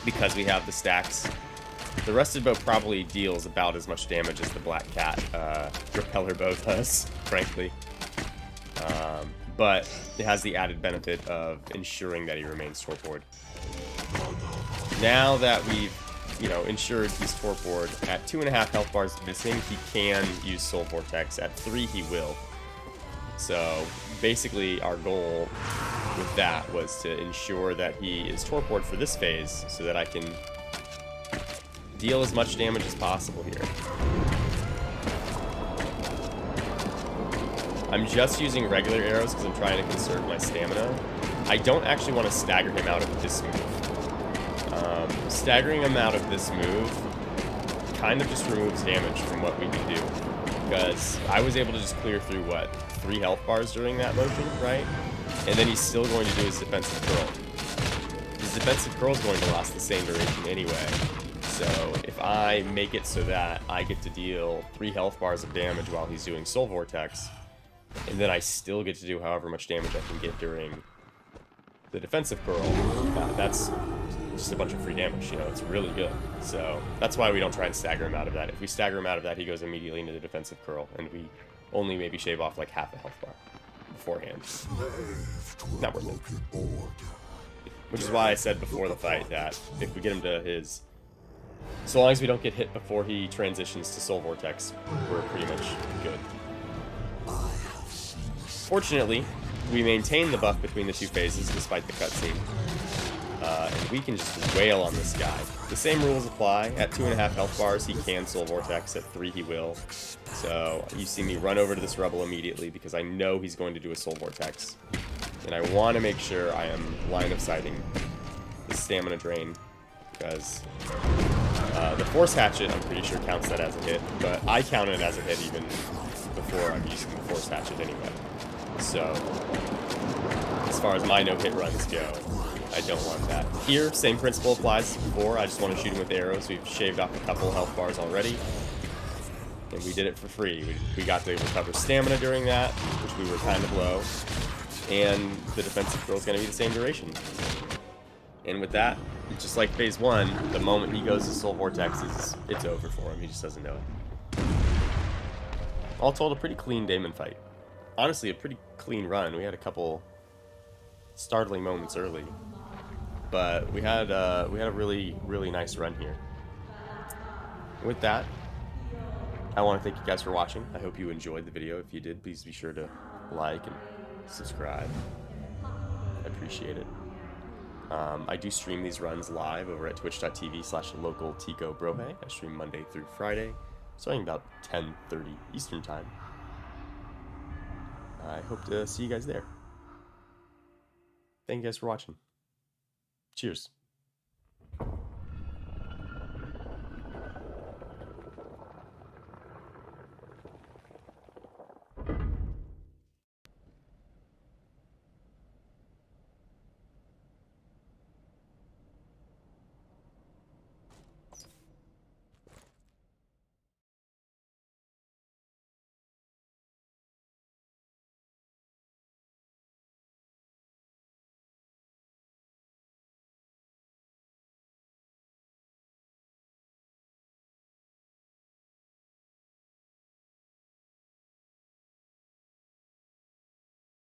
Speaker 1: because we have the stacks. The Rusted Bow probably deals about as much damage as the Black Cat Repeller Bow does, frankly. But it has the added benefit of ensuring that he remains Torpored. Now that we've, ensured he's Torpored, at 2.5 health bars missing, he can use Soul Vortex. At 3, he will. So, basically, our goal with that was to ensure that he is Torpored for this phase, so that I can deal as much damage as possible here. I'm just using regular arrows because I'm trying to conserve my stamina. I don't actually want to stagger him out of this move. Staggering him out of this move kind of just removes damage from what we can do. Because I was able to just clear through, 3 health bars during that motion, right? And then he's still going to do his defensive curl. His defensive curl is going to last the same duration anyway. So if I make it so that I get to deal 3 health bars of damage while he's doing Soul Vortex, and then I still get to do however much damage I can get during the defensive curl, that's just a bunch of free damage, it's really good. So that's why we don't try and stagger him out of that. If we stagger him out of that, he goes immediately into the defensive curl, and we only maybe shave off like half a health bar beforehand. Not worth it. Which is why I said before the fight that if we get him to his... So long as we don't get hit before he transitions to Soul Vortex, we're pretty much good. Fortunately, we maintain the buff between the 2 phases despite the cutscene. And we can just wail on this guy. The same rules apply. At 2.5 health bars, he can Soul Vortex. At 3, he will. So you see me run over to this rebel immediately because I know he's going to do a Soul Vortex. And I want to make sure I am line of sighting the stamina drain, because the Force Hatchet, I'm pretty sure, counts that as a hit, but I count it as a hit even before I'm using the Force Hatchet anyway. So, as far as my no-hit runs go, I don't want that. Here, same principle applies as before. I just want to shoot him with arrows. We've shaved off a couple health bars already, and we did it for free. We got to recover stamina during that, which we were kind of low, and the defensive curl is going to be the same duration. And with that, just like phase 1, the moment he goes to Soul Vortex, it's over for him. He just doesn't know it. All told, a pretty clean Daemon fight. Honestly, a pretty clean run. We had a couple startling moments early, but we had a really, really nice run here. With that, I want to thank you guys for watching. I hope you enjoyed the video. If you did, please be sure to like and subscribe. I appreciate it. I do stream these runs live over at twitch.tv/localticobrohe. I stream Monday through Friday, starting about 10:30 Eastern Time. I hope to see you guys there. Thank you guys for watching. Cheers.